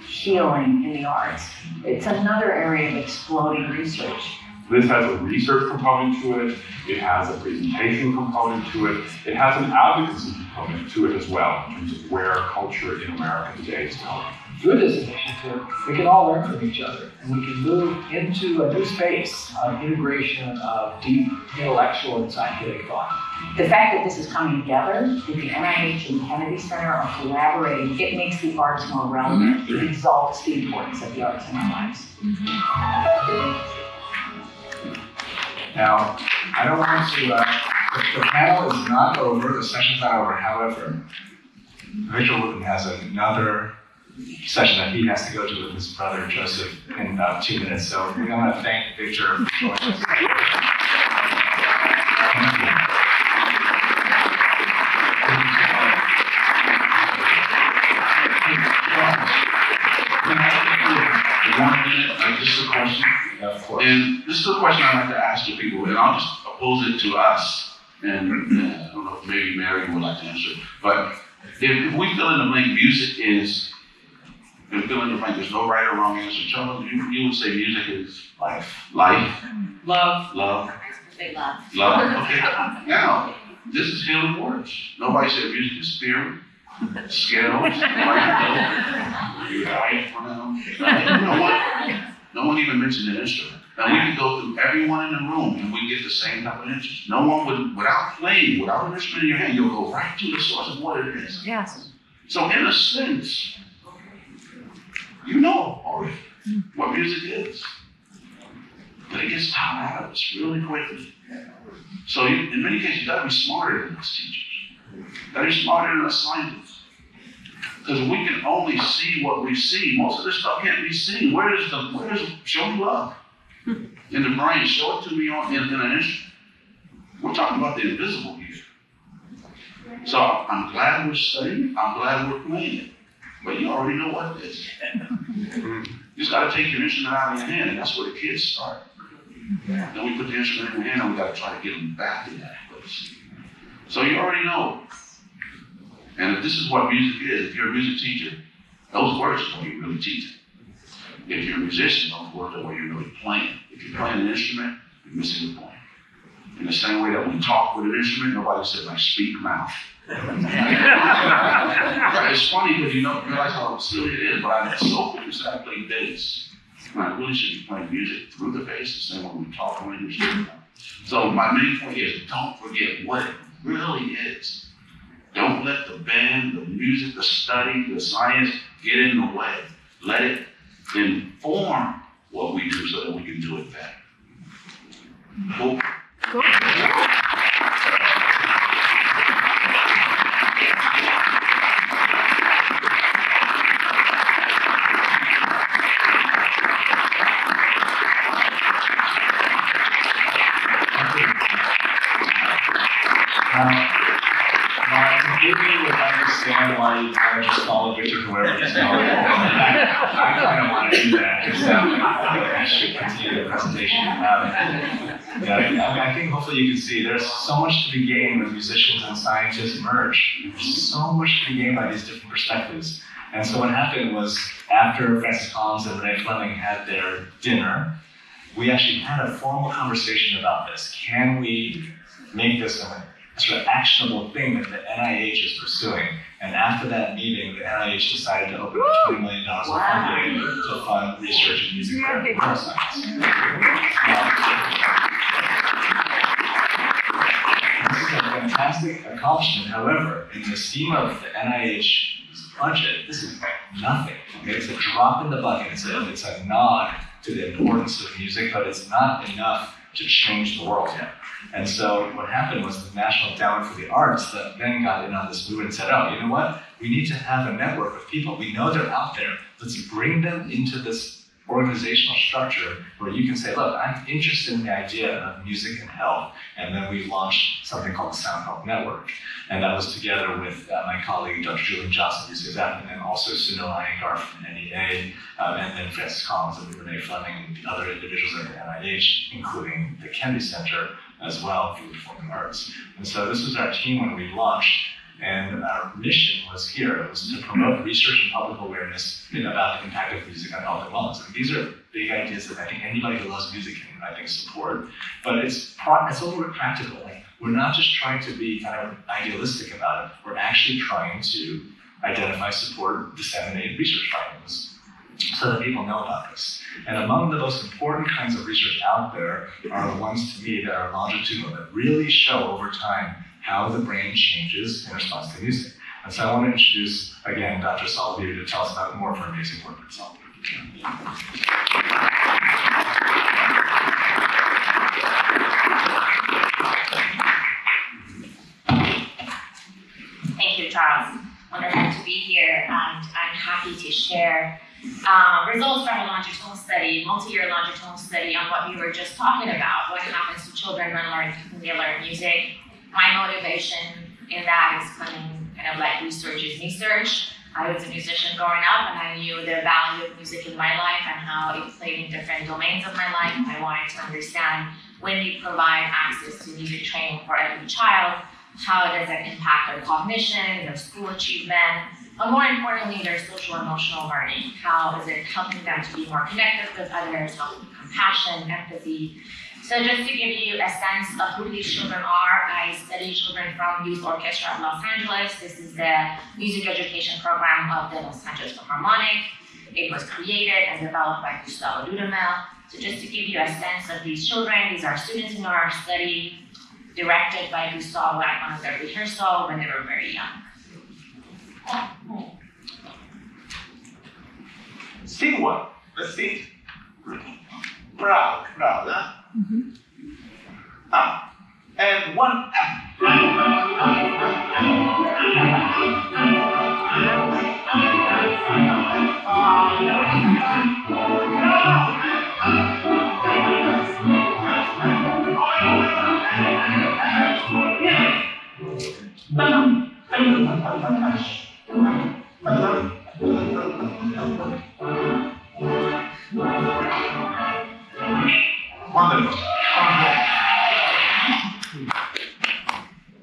healing in the arts, it's another area of exploding research. This has a research component to it, it has a presentation component to it, it has an advocacy component to it as well, in terms of where culture in America today is going. Through this initiative, we can all learn from each other, and we can move into a new space of integration of deep intellectual and scientific thought. The fact that this is coming together, that the NIH and the Kennedy Center are collaborating, it makes the arts more relevant. It exalts the importance of the arts in our lives. Now, I don't want to, the panel is not over, the session's not over. However, Victor Wooten has another session that he has to go to with his brother Joseph in about 2 minutes. So we're going to thank Victor for joining us. Thank you. Just a question. Yeah, of course. And this is a question I'd like to ask you people, and I'll just pose it to us. And I don't know if maybe Mary would like to answer it. But if we fill in the blank, music is, and fill in the blank, there's no right or wrong answer. Charles, you would say music is Life. life, Love. love, They love. love. Okay. Now, this is healing words. Nobody said music is spirit, scales, no one even mentioned an instrument. Now we can go through everyone in the room and we get the same type of interest. No one would, without playing, without an instrument in your hand, you'll go right to the source of what it is. Yes. So in a sense, you know already what music is. But it gets taught out of us really quickly. So in many cases, you gotta be smarter than us teachers. You gotta be smarter than us scientists. Because we can only see what we see. Most of this stuff can't be seen. Where's show me love? In the brain, show it to me in an instrument. We're talking about the invisible here. So I'm glad we're studying, I'm glad we're playing it. But you already know what it is. You just gotta take your instrument out of your hand, and that's where the kids start. Then we put the instrument in the hand and we got to try to get them back to that place. So you already know. And if this is what music is, if you're a music teacher, those words are what you're really teaching. If you're a musician, those words are what you're really playing. If you're playing an instrument, you're missing the point. In the same way that when you talk with an instrument, nobody says like speak mouth. Right, it's funny because you don't realize how silly it is, but I'm so cool to I play bass. I really should be playing music through the bass, the same way we talk on English. So my main point is, don't forget what it really is. Don't let the band, the music, the study, the science get in the way. Let it inform what we do so that we can do it better. Cool. Understand why you kind of just follow Victor whoever he's going. I kind of want to do that, because I should continue the presentation. I think hopefully you can see there's so much to be gained when musicians and scientists merge. There's so much to be gained by these different perspectives. And so what happened was, after Francis Collins and Renée Fleming had their dinner, we actually had a formal conversation about this. Can we make this a sort of actionable thing that the NIH is pursuing? And after that meeting, the NIH decided to open up $20 million of funding to fund research in music therapy and neuroscience. This is a fantastic accomplishment. However, in the scheme of the NIH's budget, this is like nothing. Okay? It's a drop in the bucket. It's a nod to the importance of music, but it's not enough to change the world yet. And so what happened was the National Endowment for the Arts that then got in on this movement and said, oh, you know what? We need to have a network of people. We know they're out there. Let's bring them into this organizational structure where you can say, look, I'm interested in the idea of music and health. And then we launched something called the Sound Health Network. And that was together with my colleague, Dr. Julian Johnson, UCSF, and then also Sunil Iyengar from NEA, and then Francis Collins and Renée Fleming and the other individuals at the NIH, including the Kennedy Center as well for the Performing Arts. And so this was our team when we launched. And our mission was here. It was to promote research and public awareness about the impact of music on health and wellness. And these are big ideas that I think anybody who loves music can, I think, support. But it's a little bit practical. Like, we're not just trying to be kind of idealistic about it. We're actually trying to identify, support, disseminate research findings so that people know about this. And among the most important kinds of research out there are the ones, to me, that are longitudinal, that really show over time how the brain changes in response to music. And so I want to introduce, again, Dr. Assal Habibi to tell us about more of her amazing work herself. Thank you, Charles. Wonderful to be here, and I'm happy to share results from a longitudinal study, multi-year longitudinal study on what we were just talking about, what happens to children when they learn music. My motivation in that is coming kind of like research is research. I was a musician growing up, and I knew the value of music in my life and how it played in different domains of my life. I wanted to understand, when we provide access to music training for every child, how does that impact their cognition, their school achievement, but more importantly, their social emotional learning. How is it helping them to be more connected with others, helping compassion, empathy. So just to give you a sense of who these children are, I study children from Youth Orchestra of Los Angeles. This is the music education program of the Los Angeles Philharmonic. It was created and developed by Gustavo Dudamel. So just to give you a sense of these children, these are students in our study, directed by Gustavo at one of their rehearsal when they were very young. Sing one. Let's see. Proud, huh? And one. Wonderful.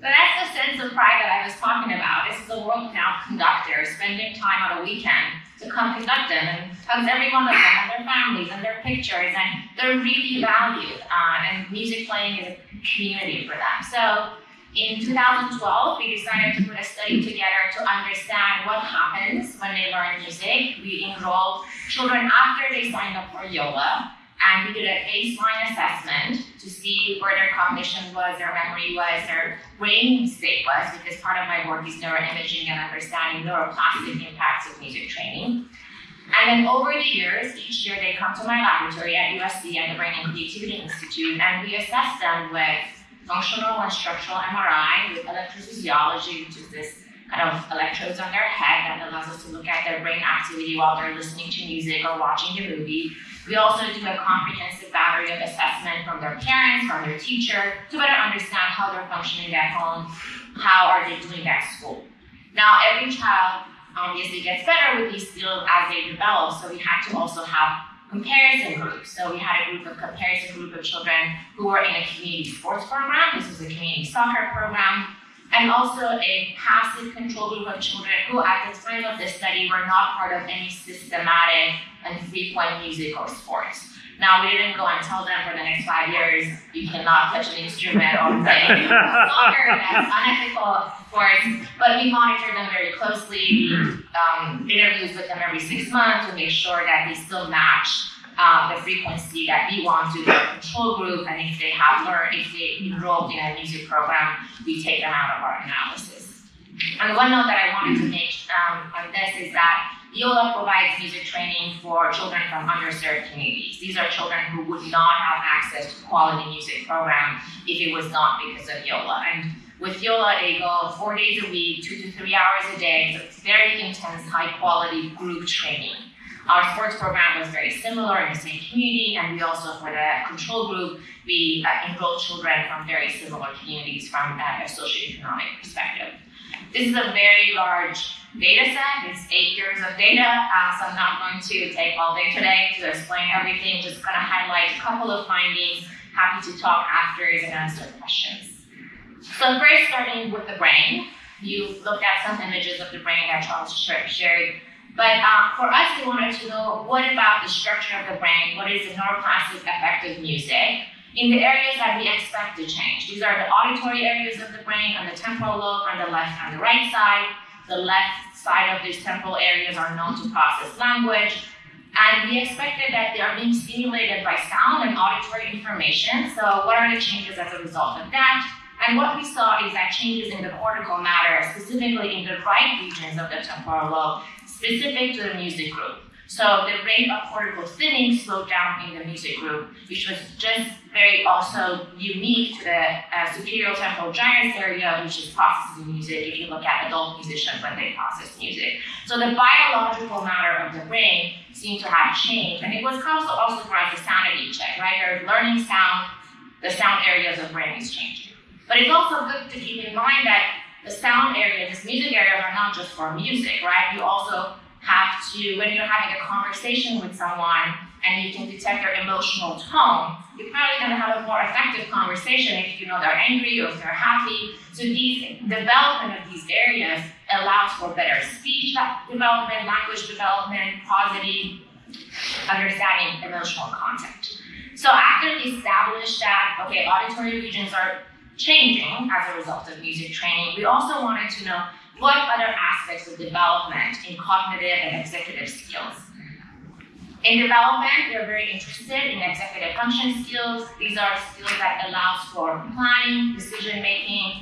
So that's the sense of pride that I was talking about. This is a world-renowned conductor spending time on a weekend to come conduct them, and hugs every one of them and their families and their pictures, and they're really valued. And music playing is a community for them. So in 2012, we decided to put a study together to understand what happens when they learn music. We enrolled children after they signed up for YOLA, and we did a baseline assessment to see where their cognition was, their memory was, their brain state was, because part of my work is neuroimaging and understanding neuroplastic impacts of music training. And then over the years, each year they come to my laboratory at USC and the Brain and Creativity Institute, and we assess them with functional and structural MRI, with electrophysiology, which is this kind of electrodes on their head that allows us to look at their brain activity while they're listening to music or watching a movie. We also do a comprehensive battery of assessment from their parents, from their teacher, to better understand how they're functioning at home, how are they doing at school. Now, every child obviously gets better with these skills as they develop, so we had to also have comparison groups. So we had a comparison group of children who were in a community sports program. This was a community soccer program. And also a passive control group of children who at the time of this study were not part of any systematic and frequent music or sports. Now, we didn't go and tell them for the next 5 years, you cannot touch an instrument or play soccer, that's unethical, of course, but we monitor them very closely. We interviews with them every 6 months to make sure that they still match the frequency that we want to their control group, and if they enrolled in a music program, we take them out of our analysis. And one note that I wanted to make on this is that YOLA provides music training for children from underserved communities. These are children who would not have access to quality music program if it was not because of YOLA. And with YOLA, they go 4 days a week, 2 to 3 hours a day, so it's very intense, high quality group training. Our sports program was very similar in the same community, and we also, for the control group, we enrolled children from very similar communities from a socioeconomic perspective. This is a very large data set. It's 8 years of data, so I'm not going to take all day today to explain everything, just going to highlight a couple of findings. Happy to talk after and answer questions. So first, starting with the brain, you looked at some images of the brain that Charles shared. But for us, we wanted to know what about the structure of the brain, what is the neuroplastic effect of music in the areas that we expect to change. These are the auditory areas of the brain on the temporal lobe on the left and the right side. The left side of these temporal areas are known to process language. And we expected that they are being stimulated by sound and auditory information. So what are the changes as a result of that? And what we saw is that changes in the cortical matter, specifically in the right regions of the temporal lobe, specific to the music group. So the rate of cortical thinning slowed down in the music group, which was just very also unique to the superior temporal gyrus area, which is processing music if you look at adult musicians when they process music. So the biological matter of the brain seemed to have changed. And it was also for us a sanity check, right? You're learning sound, the sound areas of brain is changing. But it's also good to keep in mind that the sound areas, these music areas are not just for music, right? You also have to, when you're having a conversation with someone and you can detect their emotional tone, you're probably going to have a more effective conversation if you know they're angry or if they're happy. So these development of these areas allows for better speech development, language development, prosody, understanding emotional content. So after we established that, okay, auditory regions are changing as a result of music training, we also wanted to know what other aspects of development in cognitive and executive skills. In development, we're very interested in executive function skills. These are skills that allows for planning, decision making.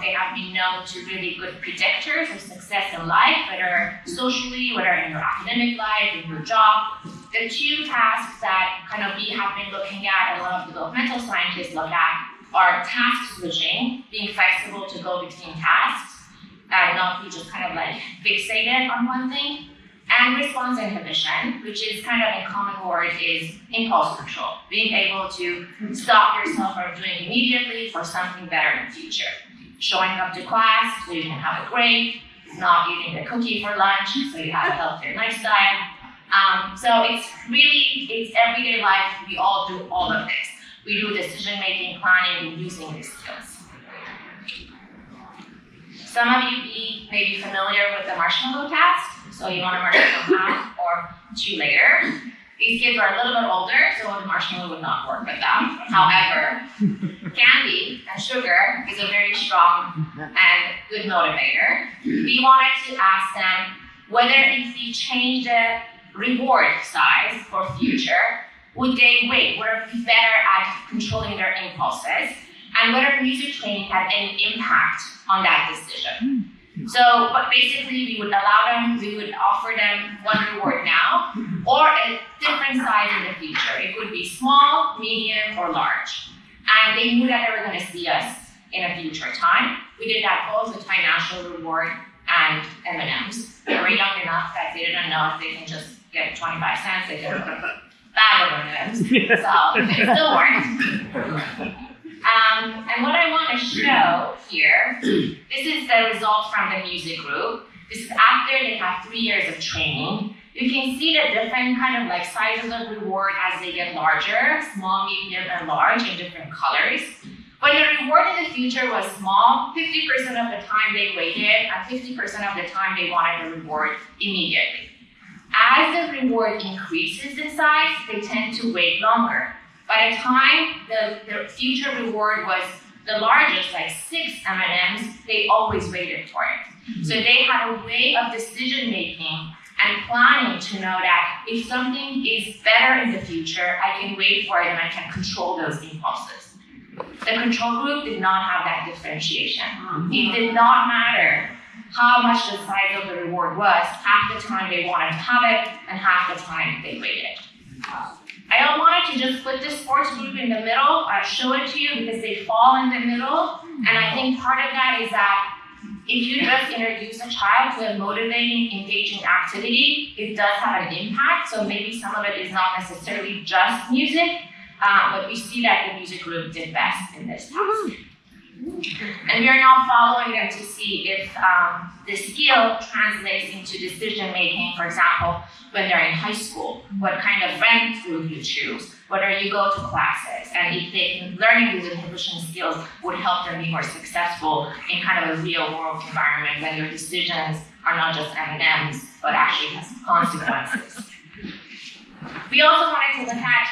They have been known to really good predictors of success in life, whether socially, whether in your academic life, in your job. The two tasks that kind of we have been looking at, and a lot of developmental scientists look at, are task switching, being flexible to go between tasks, and not be just kind of like fixated on one thing, and response inhibition, which is kind of in common word is impulse control, being able to stop yourself from doing immediately for something better in the future. Showing up to class so you can have a grade, not eating a cookie for lunch so you have a healthier lifestyle, So it's everyday life. We all do all of this. We do decision-making, planning, and using these skills. Some of you may be familiar with the marshmallow test. So you want a marshmallow now or 2 later. These kids are a little bit older, so the marshmallow would not work with them. However, candy and sugar is a very strong and good motivator. We wanted to ask them whether if we change the reward size for future, would they wait? Would they be better at controlling their impulses? And whether music training had any impact on that decision. So, but basically we would offer them one reward now, or a different size in the future. It could be small, medium, or large. And they knew that they were gonna see us in a future time. We did that both with financial reward and M&Ms. They were young enough that they didn't know if they can just get 25 cents, they could have a bag of M&Ms. So it still worked. And what I want to show here, this is the result from the music group. This is after they have 3 years of training. You can see the different kind of like sizes of reward as they get larger, small, medium, and large in different colors. When the reward in the future was small, 50% of the time they waited, and 50% of the time they wanted the reward immediately. As the reward increases in size, they tend to wait longer. By the time the future reward was the largest, like 6 M&Ms, they always waited for it. So they had a way of decision making and planning to know that if something is better in the future, I can wait for it and I can control those impulses. The control group did not have that differentiation. It did not matter how much the size of the reward was. Half the time they wanted to have it, and half the time they waited. I wanted to just put this sports group in the middle. I'll show it to you because they fall in the middle. And I think part of that is that if you just introduce a child to a motivating, engaging activity, it does have an impact. So maybe some of it is not necessarily just music, but we see that the music group did best in this task. And we are now following them to see if the skill translates into decision making. For example, when they're in high school, what kind of friend group you choose, whether you go to classes, and if they can learning these inhibition skills would help them be more successful in kind of a real world environment when their decisions are not just M&Ms, but actually has consequences. We also wanted to look at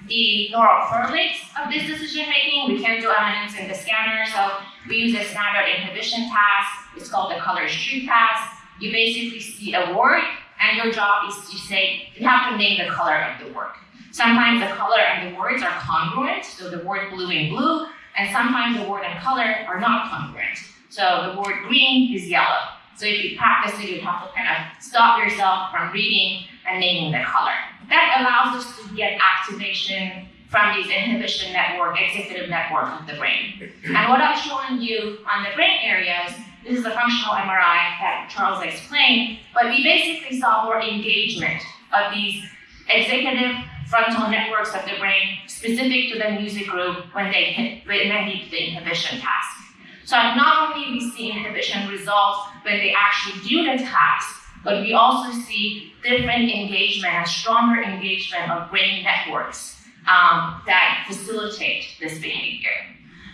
the neural correlates of this decision making. We can't do M&Ms in the scanner, so we use a standard inhibition task. It's called the color street task. You basically see a word, and your job is to say, you have to name the color of the word. Sometimes the color and the words are congruent, so the word blue in blue, and sometimes the word and color are not congruent. So the word green is yellow. So if you practice it, you have to kind of stop yourself from reading and naming the color. That allows us to get activation from these inhibition network, executive network of the brain. And what I'm showing you on the brain areas, this is a functional MRI that Charles explained, but we basically saw more engagement of these executive frontal networks of the brain specific to the music group when they did the inhibition task. So not only we see inhibition results when they actually do the task, but we also see different engagement and stronger engagement of brain networks that facilitate this behavior.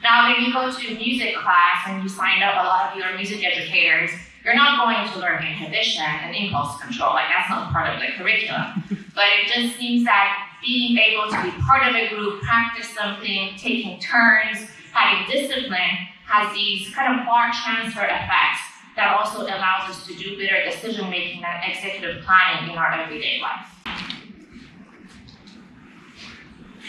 Now, when you go to music class and you sign up, a lot of you are music educators, you're not going to learn inhibition and impulse control, like that's not part of the curriculum. But it just seems that being able to be part of a group, practice something, taking turns, having discipline, has these kind of far transfer effects that also allows us to do better decision making and executive planning in our everyday life.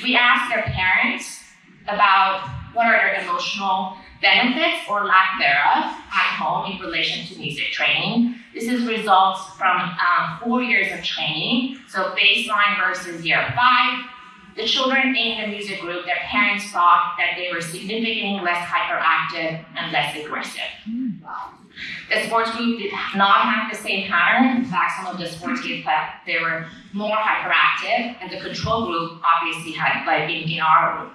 We asked their parents about what are their emotional benefits or lack thereof at home in relation to music training. This is results from 4 years of training, so baseline versus year 5. The children in the music group, their parents thought that they were significantly less hyperactive and less aggressive. The sports group did not have the same pattern. In fact, some of the sports kids, they were more hyperactive, and the control group obviously had, like in our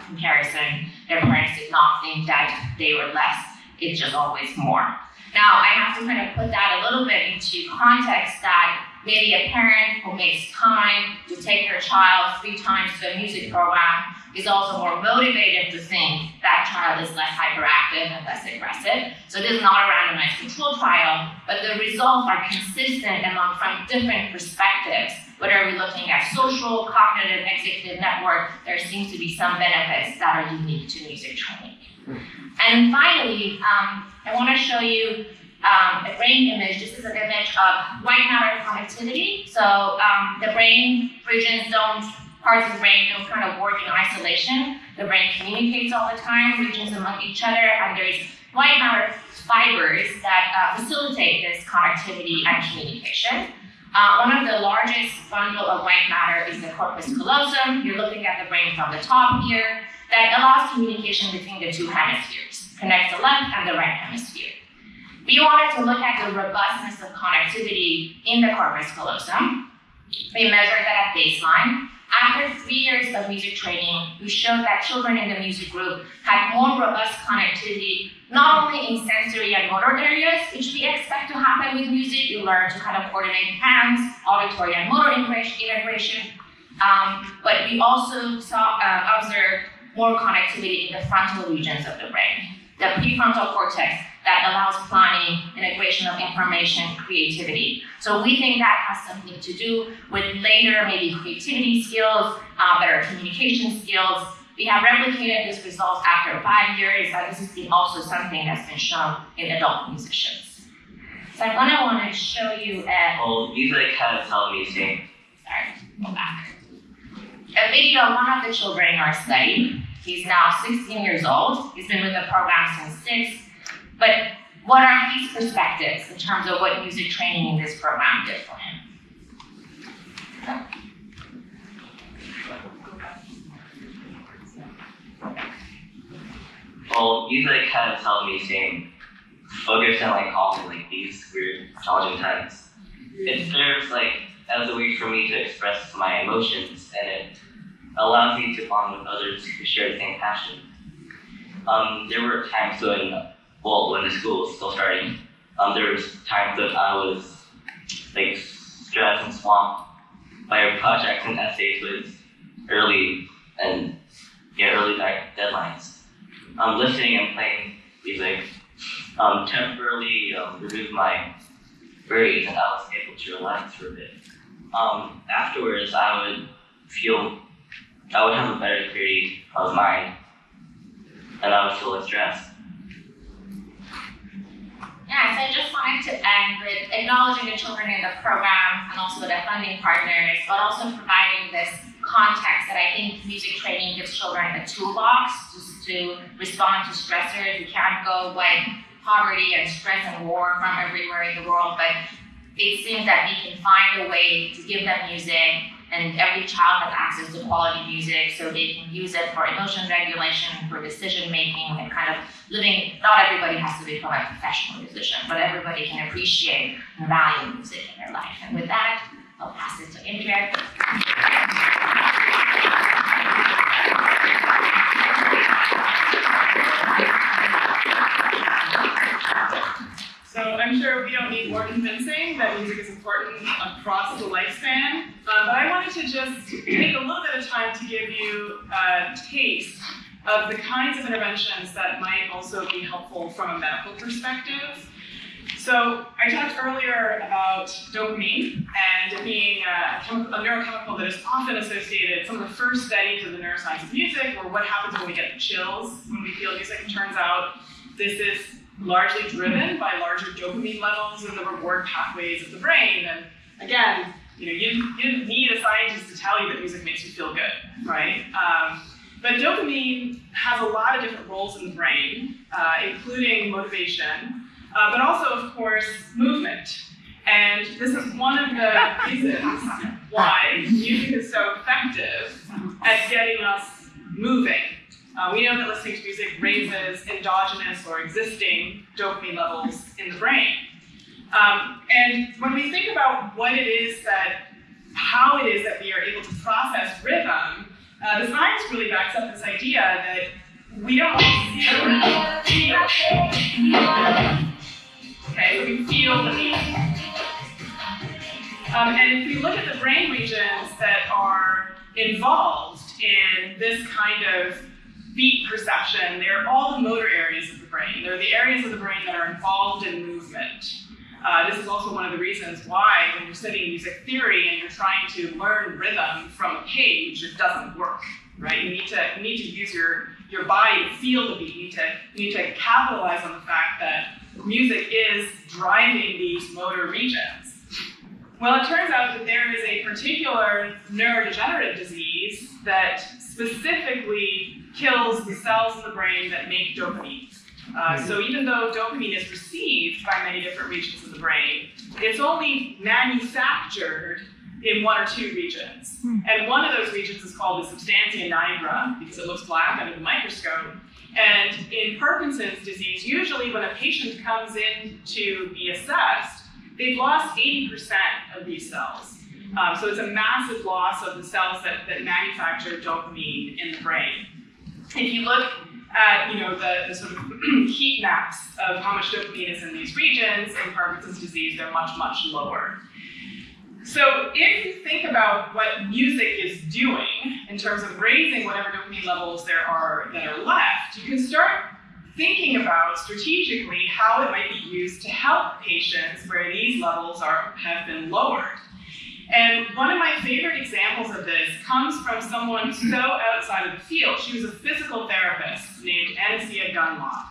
comparison, their parents did not think that they were less, it's just always more. Now, I have to kind of put that a little bit into context that maybe a parent who makes time to take their child 3 times to a music program is also more motivated to think that child is less hyperactive and less aggressive. So this is not a randomized control trial, but the results are consistent from different perspectives. Whether we're looking at social, cognitive, executive network, there seems to be some benefits that are unique to music training. And finally, I want to show you a brain image. This is an image of white matter connectivity. So the brain regions parts of the brain don't kind of work in isolation. The brain communicates all the time, regions among each other, and there's white matter fibers that facilitate this connectivity and communication. One of the largest bundle of white matter is the corpus callosum. You're looking at the brain from the top here. That allows communication between the 2 hemispheres, connects the left and the right hemisphere. We wanted to look at the robustness of connectivity in the corpus callosum. We measured that at baseline. After 3 years of music training, we showed that children in the music group had more robust connectivity, not only in sensory and motor areas, which we expect to happen with music. You learn to kind of coordinate hands, auditory and motor integration, but we also observed more connectivity in the frontal regions of the brain, the prefrontal cortex that allows planning, integration of information, creativity. So we think that has something to do with later maybe creativity skills, better communication skills. We have replicated these results after 5 years, and this has been also something that's been shown in adult musicians. So I want to show you Well, music has helped me sing. Go back. A video of one of the children in our study. He's now 16 years old. He's been with the program since 6. But what are his perspectives in terms of what music training in this program did for him? Well, music has helped me stay focused and calm in these weird, challenging times. It serves as a way for me to express my emotions, and it allows me to bond with others who share the same passion. There were times when the school was still starting, there was times that I was stressed and swamped by projects and essays with early deadlines. Listening and playing music temporarily removed my worries, and I was able to relax for a bit. Afterwards, I would have a better clarity of mind, and I would feel less stressed. Yeah, so I just wanted to end with acknowledging the children in the program and also the funding partners, but also providing this context that I think music training gives children a toolbox just to respond to stressors. You can't go poverty and stress and war from everywhere in the world, but it seems that we can find a way to give them music, and every child has access to quality music, so they can use it for emotion regulation, for decision making, and kind of living. Not everybody has to become a professional musician, but everybody can appreciate and value music in their life. And with that, I'll pass it to Indre. So I'm sure we don't need more convincing that music is important across the lifespan, but I wanted to just take a little bit of time to give you a taste of the kinds of interventions that might also be helpful from a medical perspective. So I talked earlier about dopamine and it being a neurochemical that is often associated. Some of the first studies of the neuroscience of music were what happens when we get chills, when we feel music. It turns out this is largely driven by larger dopamine levels in the reward pathways of the brain. And again, you didn't need a scientist to tell you that music makes you feel good, right? But dopamine has a lot of different roles in the brain, including motivation, but also, of course, movement. And this is one of the reasons why music is so effective at getting us moving. We know that listening to music raises endogenous or existing dopamine levels in the brain. And when we think about how it is that we are able to process rhythm, the science really backs up this idea that we don't feel. Okay, so we feel the beat. And if we look at the brain regions that are involved in this kind of beat perception, they're all the motor areas of the brain. They're the areas of the brain that are involved in movement. This is also one of the reasons why when you're studying music theory and you're trying to learn rhythm from a page, it doesn't work, right? You need to use your body to feel the beat. You need to capitalize on the fact that music is driving these motor regions. Well, it turns out that there is a particular neurodegenerative disease that specifically kills the cells in the brain that make dopamine. So even though dopamine is received by many different regions of the brain, it's only manufactured in one or two regions. And one of those regions is called the substantia nigra because it looks black under the microscope. And in Parkinson's disease, usually when a patient comes in to be assessed, they've lost 80% of these cells. So it's a massive loss of the cells that manufacture dopamine in the brain. If you look at the sort of heat maps of how much dopamine is in these regions, in Parkinson's disease, they're much, much lower. So if you think about what music is doing in terms of raising whatever dopamine levels there are that are left, you can start thinking about strategically how it might be used to help patients where these levels have been lowered. And one of my favorite examples of this comes from someone so outside of the field. She was a physical therapist named Anasia Gunlaw.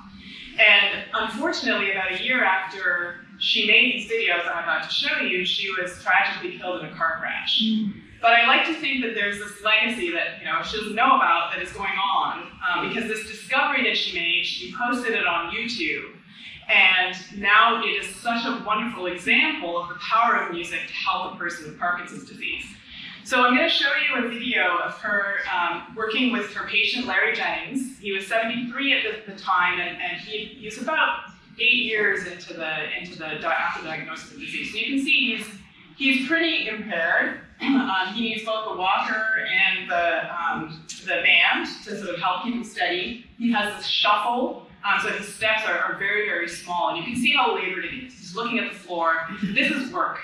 And unfortunately, about a year after she made these videos I'm about to show you, she was tragically killed in a car crash. But I like to think that there's this legacy that she doesn't know about that is going on because this discovery that she made, she posted it on YouTube. And now it is such a wonderful example of the power of music to help a person with Parkinson's disease. So I'm going to show you a video of her working with her patient, Larry Jennings. He was 73 at the time, and he was about 8 years into the after the diagnosis of the disease. So you can see he's pretty impaired. He needs both the walker and the band to sort of help keep him steady. He has this shuffle. So his steps are very, very small, and you can see how labored it is. He's looking at the floor. This is work,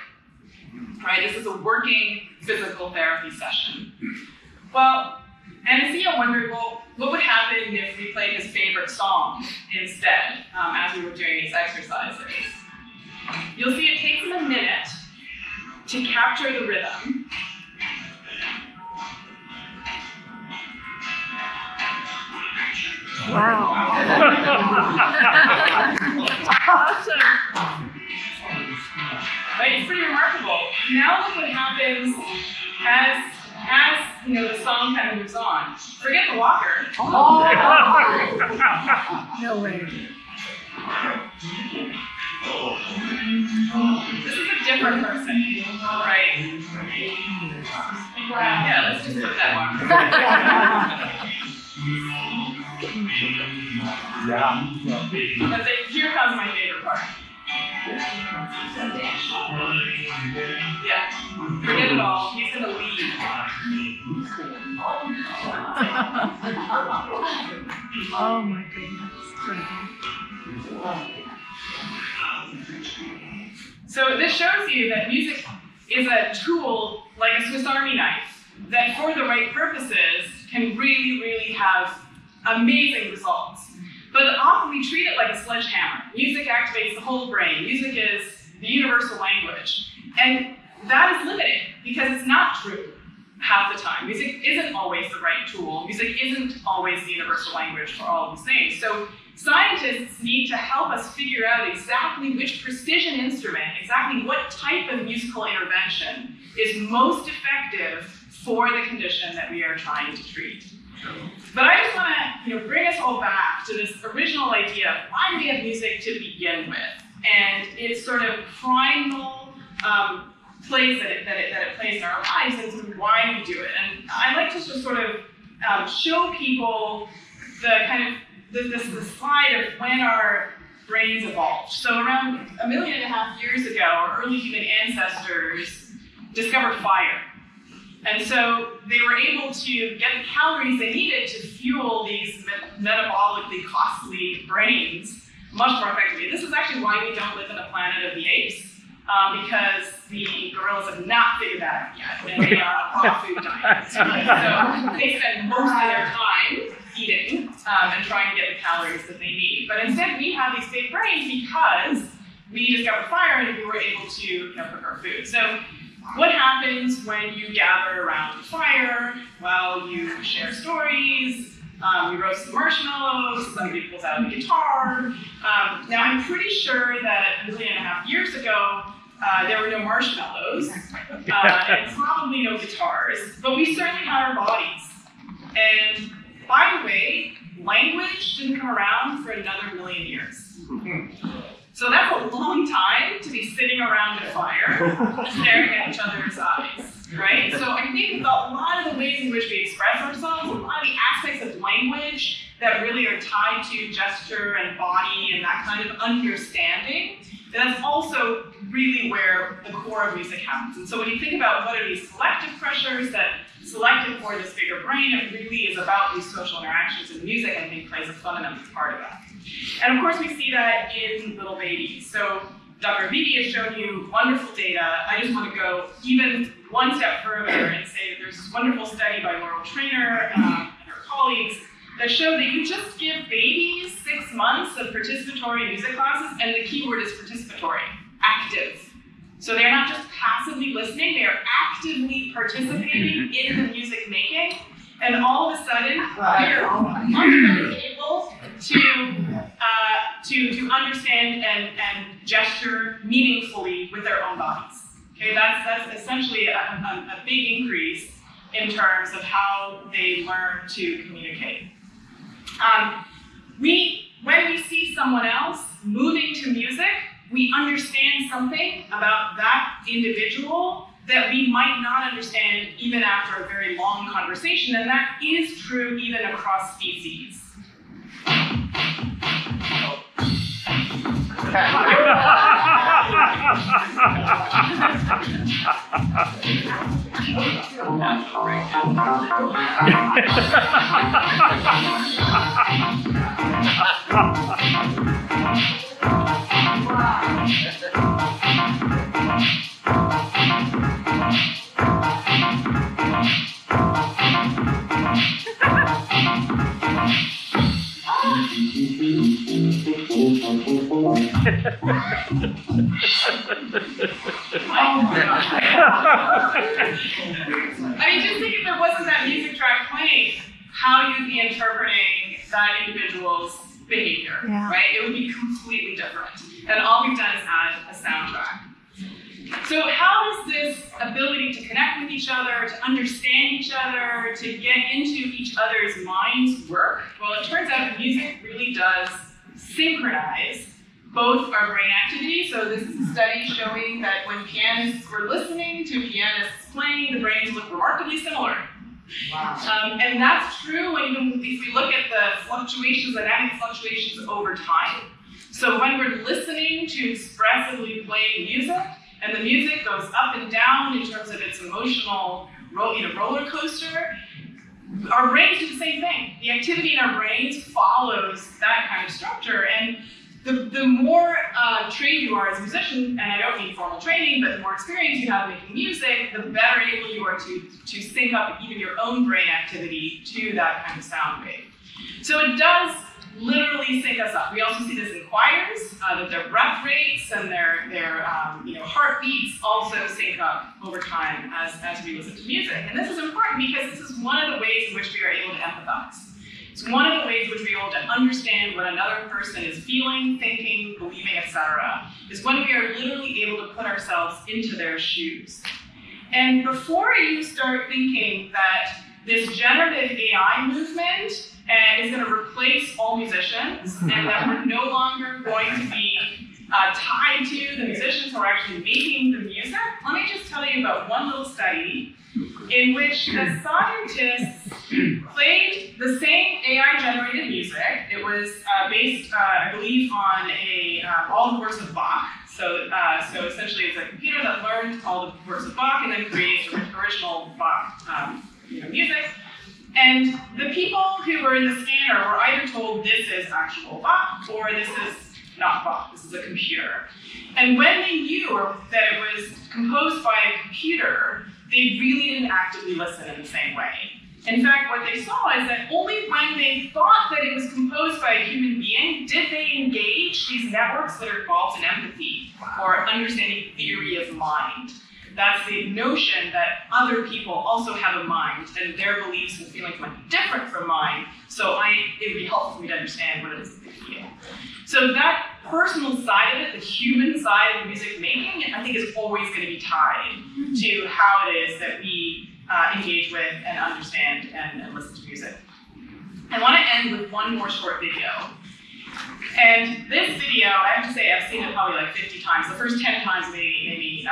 right? This is a working physical therapy session. Well, Anasia wondered, well, what would happen if we played his favorite song instead as we were doing these exercises? You'll see it takes him a minute to capture the rhythm. Wow. Awesome. Right, it's pretty remarkable. Now look what happens as the song kind of moves on. Forget the walker. Oh. No way. This is a different person, right? Yeah, let's just put that one. But here comes my favorite part. Yeah, forget it all. He's gonna leave. Oh my goodness. So this shows you that music is a tool like a Swiss Army knife that for the right purposes can really, really have amazing results. But often we treat it like a sledgehammer. Music activates the whole brain. Music is the universal language. And that is limited because it's not true half the time. Music isn't always the right tool. Music isn't always the universal language for all of these things. So scientists need to help us figure out exactly which precision instrument, exactly what type of musical intervention is most effective for the condition that we are trying to treat. But I just want to bring us all back to this original idea of why do we have music to begin with? And its sort of primal place that it plays in our lives and sort of why we do it. And I like to just sort of show people the kind of the slide of when our brains evolved. So around 1.5 million years ago, our early human ancestors discovered fire. And so they were able to get the calories they needed to fuel these metabolically costly brains much more effectively. This is actually why we don't live on the planet of the apes. because the gorillas have not figured that out yet, and they are a raw food diet. So they spend most of their time eating and trying to get the calories that they need. But instead, we have these big brains because we discovered fire and we were able to cook our food. So what happens when you gather around the fire? Well, you share stories, you roast some marshmallows, somebody pulls out a guitar. Now, I'm pretty sure that 1.5 million years ago, there were no marshmallows, and probably no guitars, but we certainly had our bodies. And by the way, language didn't come around for another 1 million years. So that's a long time to be sitting around a fire, staring at each other's eyes, right? So I think a lot of the ways in which we express ourselves, a lot of the aspects of language that really are tied to gesture and body and that kind of understanding, that's also really where the core of music happens. And so when you think about what are these selective pressures that selected for this bigger brain, it really is about these social interactions, and music, I think, plays a fundamental part of that. And of course, we see that in little babies. So Dr. Habibi has shown you wonderful data. I just want to go even one step further and say that there's this wonderful study by Laurel Trainer and her colleagues that show that you just give babies 6 months of participatory music classes, and the key word is participatory, active. So they're not just passively listening, they are actively participating in the music making, and all of a sudden, they're much able to understand and gesture meaningfully with their own bodies. Okay, that's essentially a big increase in terms of how they learn to communicate. When we see someone else moving to music, we understand something about that individual that we might not understand even after a very long conversation, and that is true even across species. I mean, just think if there wasn't that music track playing, how you'd be interpreting that individual's behavior, right? It would be completely different. And all we've done is add a soundtrack. So how does this ability to connect with each other, to understand each other, to get into each other's minds work? Well, it turns out music really does synchronize both our brain activity. So this is a study showing that when pianists were listening to pianists playing, the brains look remarkably similar. Wow. And that's true even if we look at the fluctuations, dynamic fluctuations over time. So when we're listening to expressively played music, and the music goes up and down in terms of its emotional roller coaster, our brains do the same thing. The activity in our brains follows that kind of structure. And the more trained you are as a musician, and I don't mean formal training, but the more experience you have making music, the better able you are to sync up even your own brain activity to that kind of sound wave. So it does literally sync us up. We also see this in choirs, that their breath rates and their heartbeats also sync up over time as we listen to music. And this is important because this is one of the ways in which we are able to empathize. It's one of the ways in which we are able to understand what another person is feeling, thinking, believing, etc. is when we are literally able to put ourselves into their shoes. And before you start thinking that this generative AI movement is going to replace all musicians, and that we're no longer going to be tied to the musicians who are actually making the music, let me just tell you about one little study in which the scientists played the same AI-generated music. It was based, I believe, on all the works of Bach. So essentially, it's a computer that learned all the works of Bach and then created original Bach music. And the people who were in the scanner were either told this is actual Bach or this is not Bach, this is a computer. And when they knew that it was composed by a computer, they really didn't actively listen in the same way. In fact, what they saw is that only when they thought that it was composed by a human being did they engage these networks that are involved in empathy or understanding theory of mind. That's the notion that other people also have a mind and their beliefs and feelings might be different from mine, so it would be helpful for me to understand what it is that they feel. So that personal side of it, the human side of music making, I think is always going to be tied to how it is that we engage with and understand and listen to music. I want to end with one more short video. And this video, I have to say, I've seen it probably like 50 times. The first 10 times made me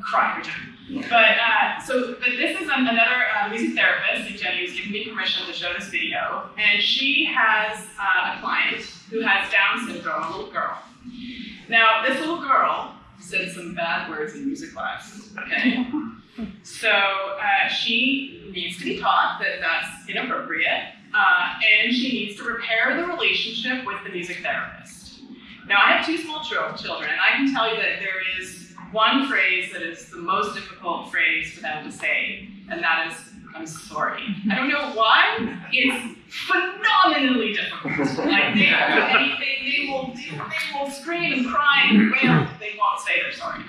cry every time. But this is another music therapist, and Jenny has given me permission to show this video. And she has a client who has Down syndrome, a little girl. Now, this little girl said some bad words in music class, okay? So she needs to be taught that that's inappropriate, and she needs to repair the relationship with the music therapist. Now, I have 2 small children, and I can tell you that there is one phrase that is the most difficult phrase for them to say, and that is, I'm sorry. I don't know why, it's phenomenally difficult. Like, they will do anything, they will scream and cry and wail, they won't say they're sorry.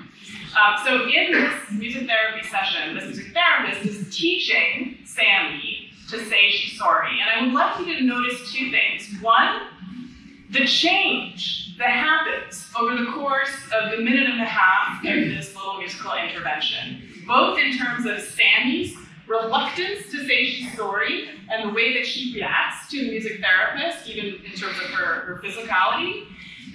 So in this music therapy session, this music therapist is teaching Sammy to say she's sorry. And I would like you to notice 2 things. One, the change that happens over the course of the minute and a half of this little musical intervention, both in terms of Sammy's reluctance to say she's sorry and the way that she reacts to a music therapist, even in terms of her physicality,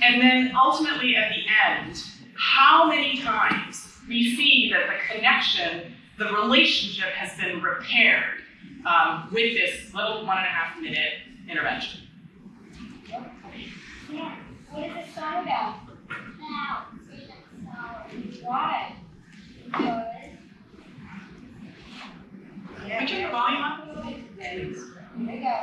and then ultimately at the end, how many times we see that the connection, the relationship has been repaired with this little 1.5 minute intervention. Yeah. What is this song about? Why? Because. Can you turn your volume up a little bit? Here we go.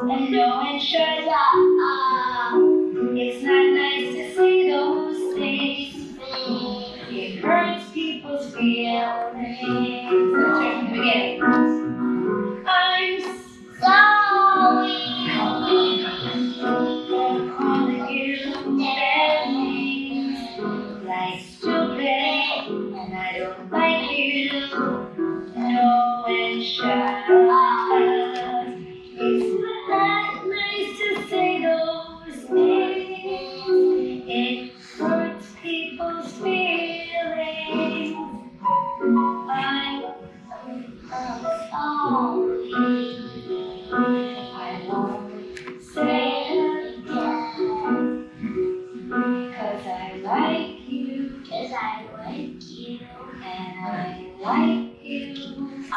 And no one shows up. It's not nice to say those things. It hurts people's feelings. Let's start from the beginning. I'm sorry for calling you bad names like stupid, and I don't like you. No one shut up. It's not nice to say those things. It hurts people's feelings. I'm sorry. I won't say it again. 'Cause I like you. 'Cause I like you. And I like you. I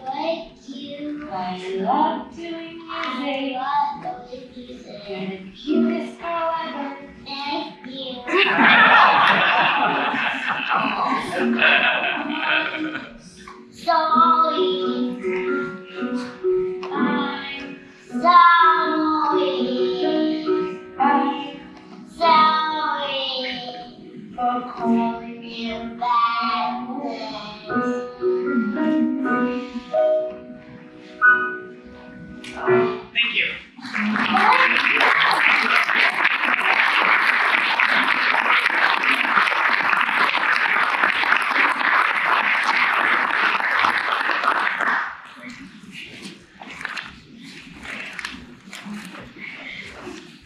like you. I love doing music. I love doing music. You're the cutest girl ever. Thank you. Sorry. I'm sorry. I'm sorry for calling you bad names. Thank you.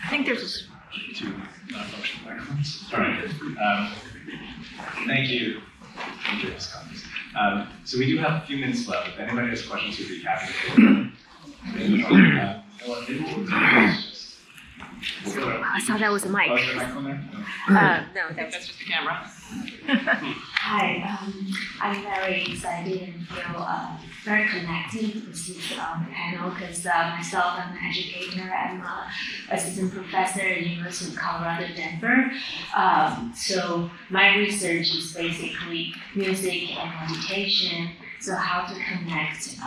I think there's 2 non-functional microphones. All right. Thank you, Indre Viskontas. So we do have a few minutes left. If anybody has questions, we'd be happy to take them. Maybe what we'll do is just I thought that was a mic. Oh, is there a microphone there? No, That's just a camera. Hi, I'm very excited and feel very connected with this panel because myself, I'm an educator. I'm an assistant professor at the University of Colorado, Denver. So my research is basically music and meditation. So how to connect,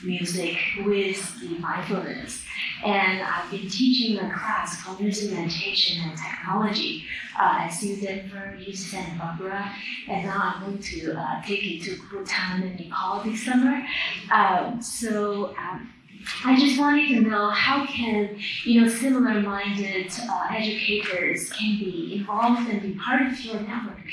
music with the mindfulness. And I've been teaching a class called Music Meditation and Technology at UC Denver, UC Santa Barbara, and now I'm going to take it to Bhutan and Nepal this summer. I just wanted to know how can similar-minded educators can be involved and be part of your network.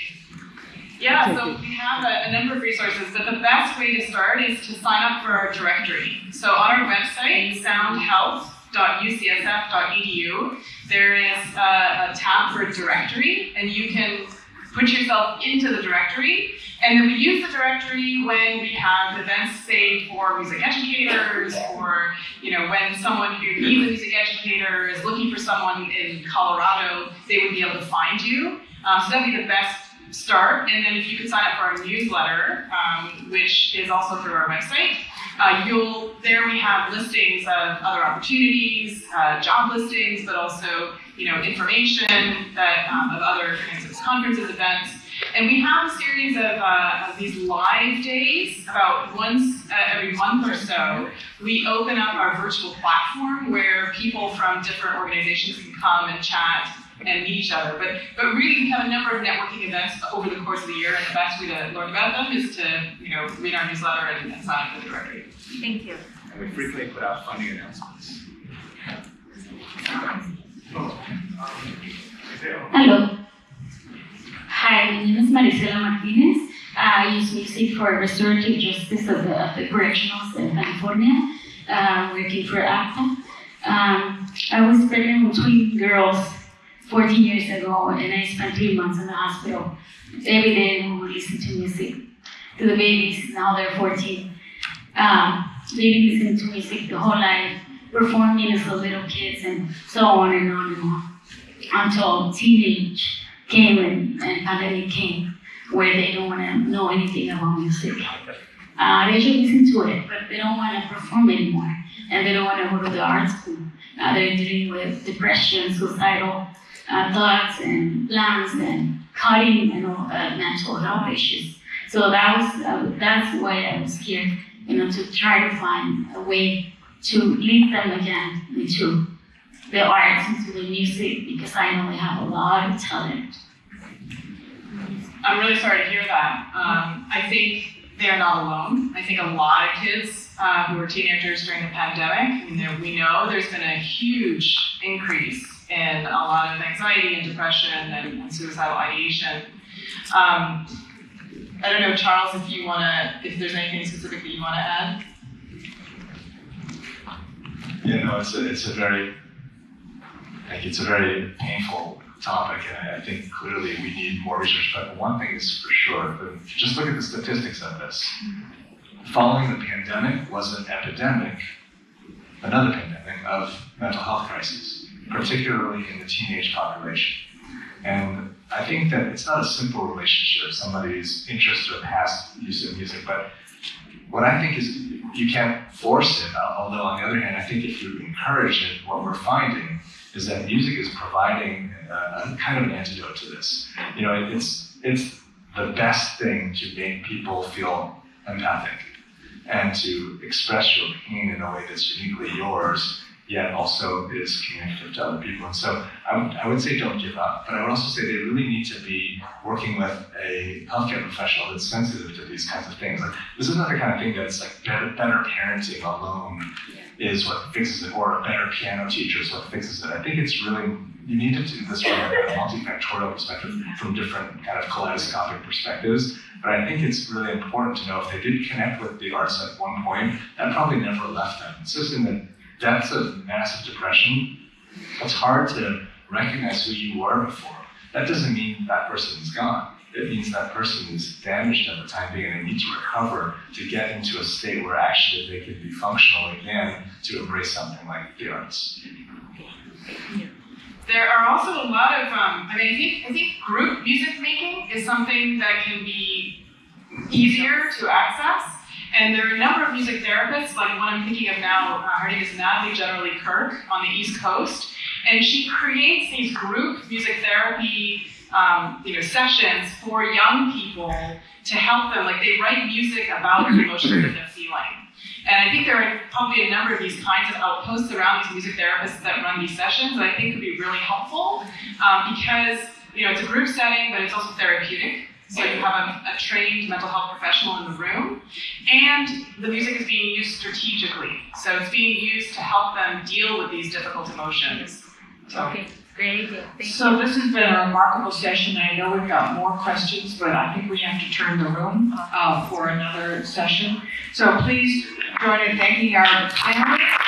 Yeah, so we have a number of resources, but the best way to start is to sign up for our directory. So on our website, soundhealth.ucsf.edu, there is a tab for directory, and you can put yourself into the directory. And then we use the directory when we have events, say, for music educators, or when someone who needs a music educator is looking for someone in Colorado, they would be able to find you. So that would be the best start. And then if you could sign up for our newsletter, which is also through our website, there we have listings of other opportunities, job listings, but also information that of other kinds of conferences, events. And we have a series of these live days, about once every month or so. We open up our virtual platform where people from different organizations can come and chat and meet each other. But really, we have a number of networking events over the course of the year, and the best way to learn about them is to read our newsletter and sign up for the directory. Thank you. And we frequently put out funding announcements. Hello. Hi, my name is Marisela Martinez. I use music for restorative justice of the correctionals in California, working for ACTA. I was pregnant with twin girls 14 years ago, and I spent 3 months in the hospital. Every day we would listen to music to the babies. Now they're 14. They've been listening to music the whole life, performing as little kids, and so on and on and on, until teenage came and pandemic came, where they don't want to know anything about music. They should listen to it, but they don't want to perform anymore, and they don't want to go to the art school. They're dealing with depression, suicidal thoughts and plans and cutting and all mental health issues. So that's why I was here, to try to find a way to lead them again into the arts, into the music, because I know they have a lot of talent. I'm really sorry to hear that. I think they're not alone. I think a lot of kids who were teenagers during the pandemic, we know there's been a huge increase in a lot of anxiety and depression and suicidal ideation. I don't know, Charles, if there's anything specific that you want to add? Yeah, no, it's a very painful topic, and I think clearly we need more research. But one thing is for sure, just look at the statistics of this. Following the pandemic was another pandemic of mental health crises, particularly in the teenage population. And I think that it's not a simple relationship, somebody's interest or past use of music, but what I think is you can't force it, although on the other hand, I think if you encourage it, what we're finding is that music is providing a kind of an antidote to this. It's the best thing to make people feel empathic and to express your pain in a way that's uniquely yours, yet also is communicative to other people. And so I would say don't give up, but I would also say they really need to be working with a healthcare professional that's sensitive to these kinds of things. Like, this is not the kind of thing that's like better parenting alone is what fixes it, or a better piano teacher is what fixes it. I think it's really, you need to do this from a multifactorial perspective, from different kind of kaleidoscopic perspectives. But I think it's really important to know if they did connect with the arts at one point, that probably never left them. It's just in the depths of massive depression, it's hard to recognize who you were before. That doesn't mean that person is gone. It means that person is damaged at the time being, and they need to recover to get into a state where actually they can be functional again to embrace something like the arts. There are also a lot of, I think group music making is something that can be easier to access. And there are a number of music therapists, like one I'm thinking of now, her name is Natalie Generally Kirk on the East Coast. And she creates these group music therapy sessions for young people to help them. Like they write music about the emotions that they're feeling. And I think there are probably a number of these kinds of outposts around these music therapists that run these sessions that I think could be really helpful because it's a group setting, but it's also therapeutic. So you have a trained mental health professional in the room, and the music is being used strategically. So it's being used to help them deal with these difficult emotions. Okay, great idea. Thank So you. this has been a remarkable session. I know we've got more questions, but I think we have to turn the room for another session. So please join in thanking our panelists.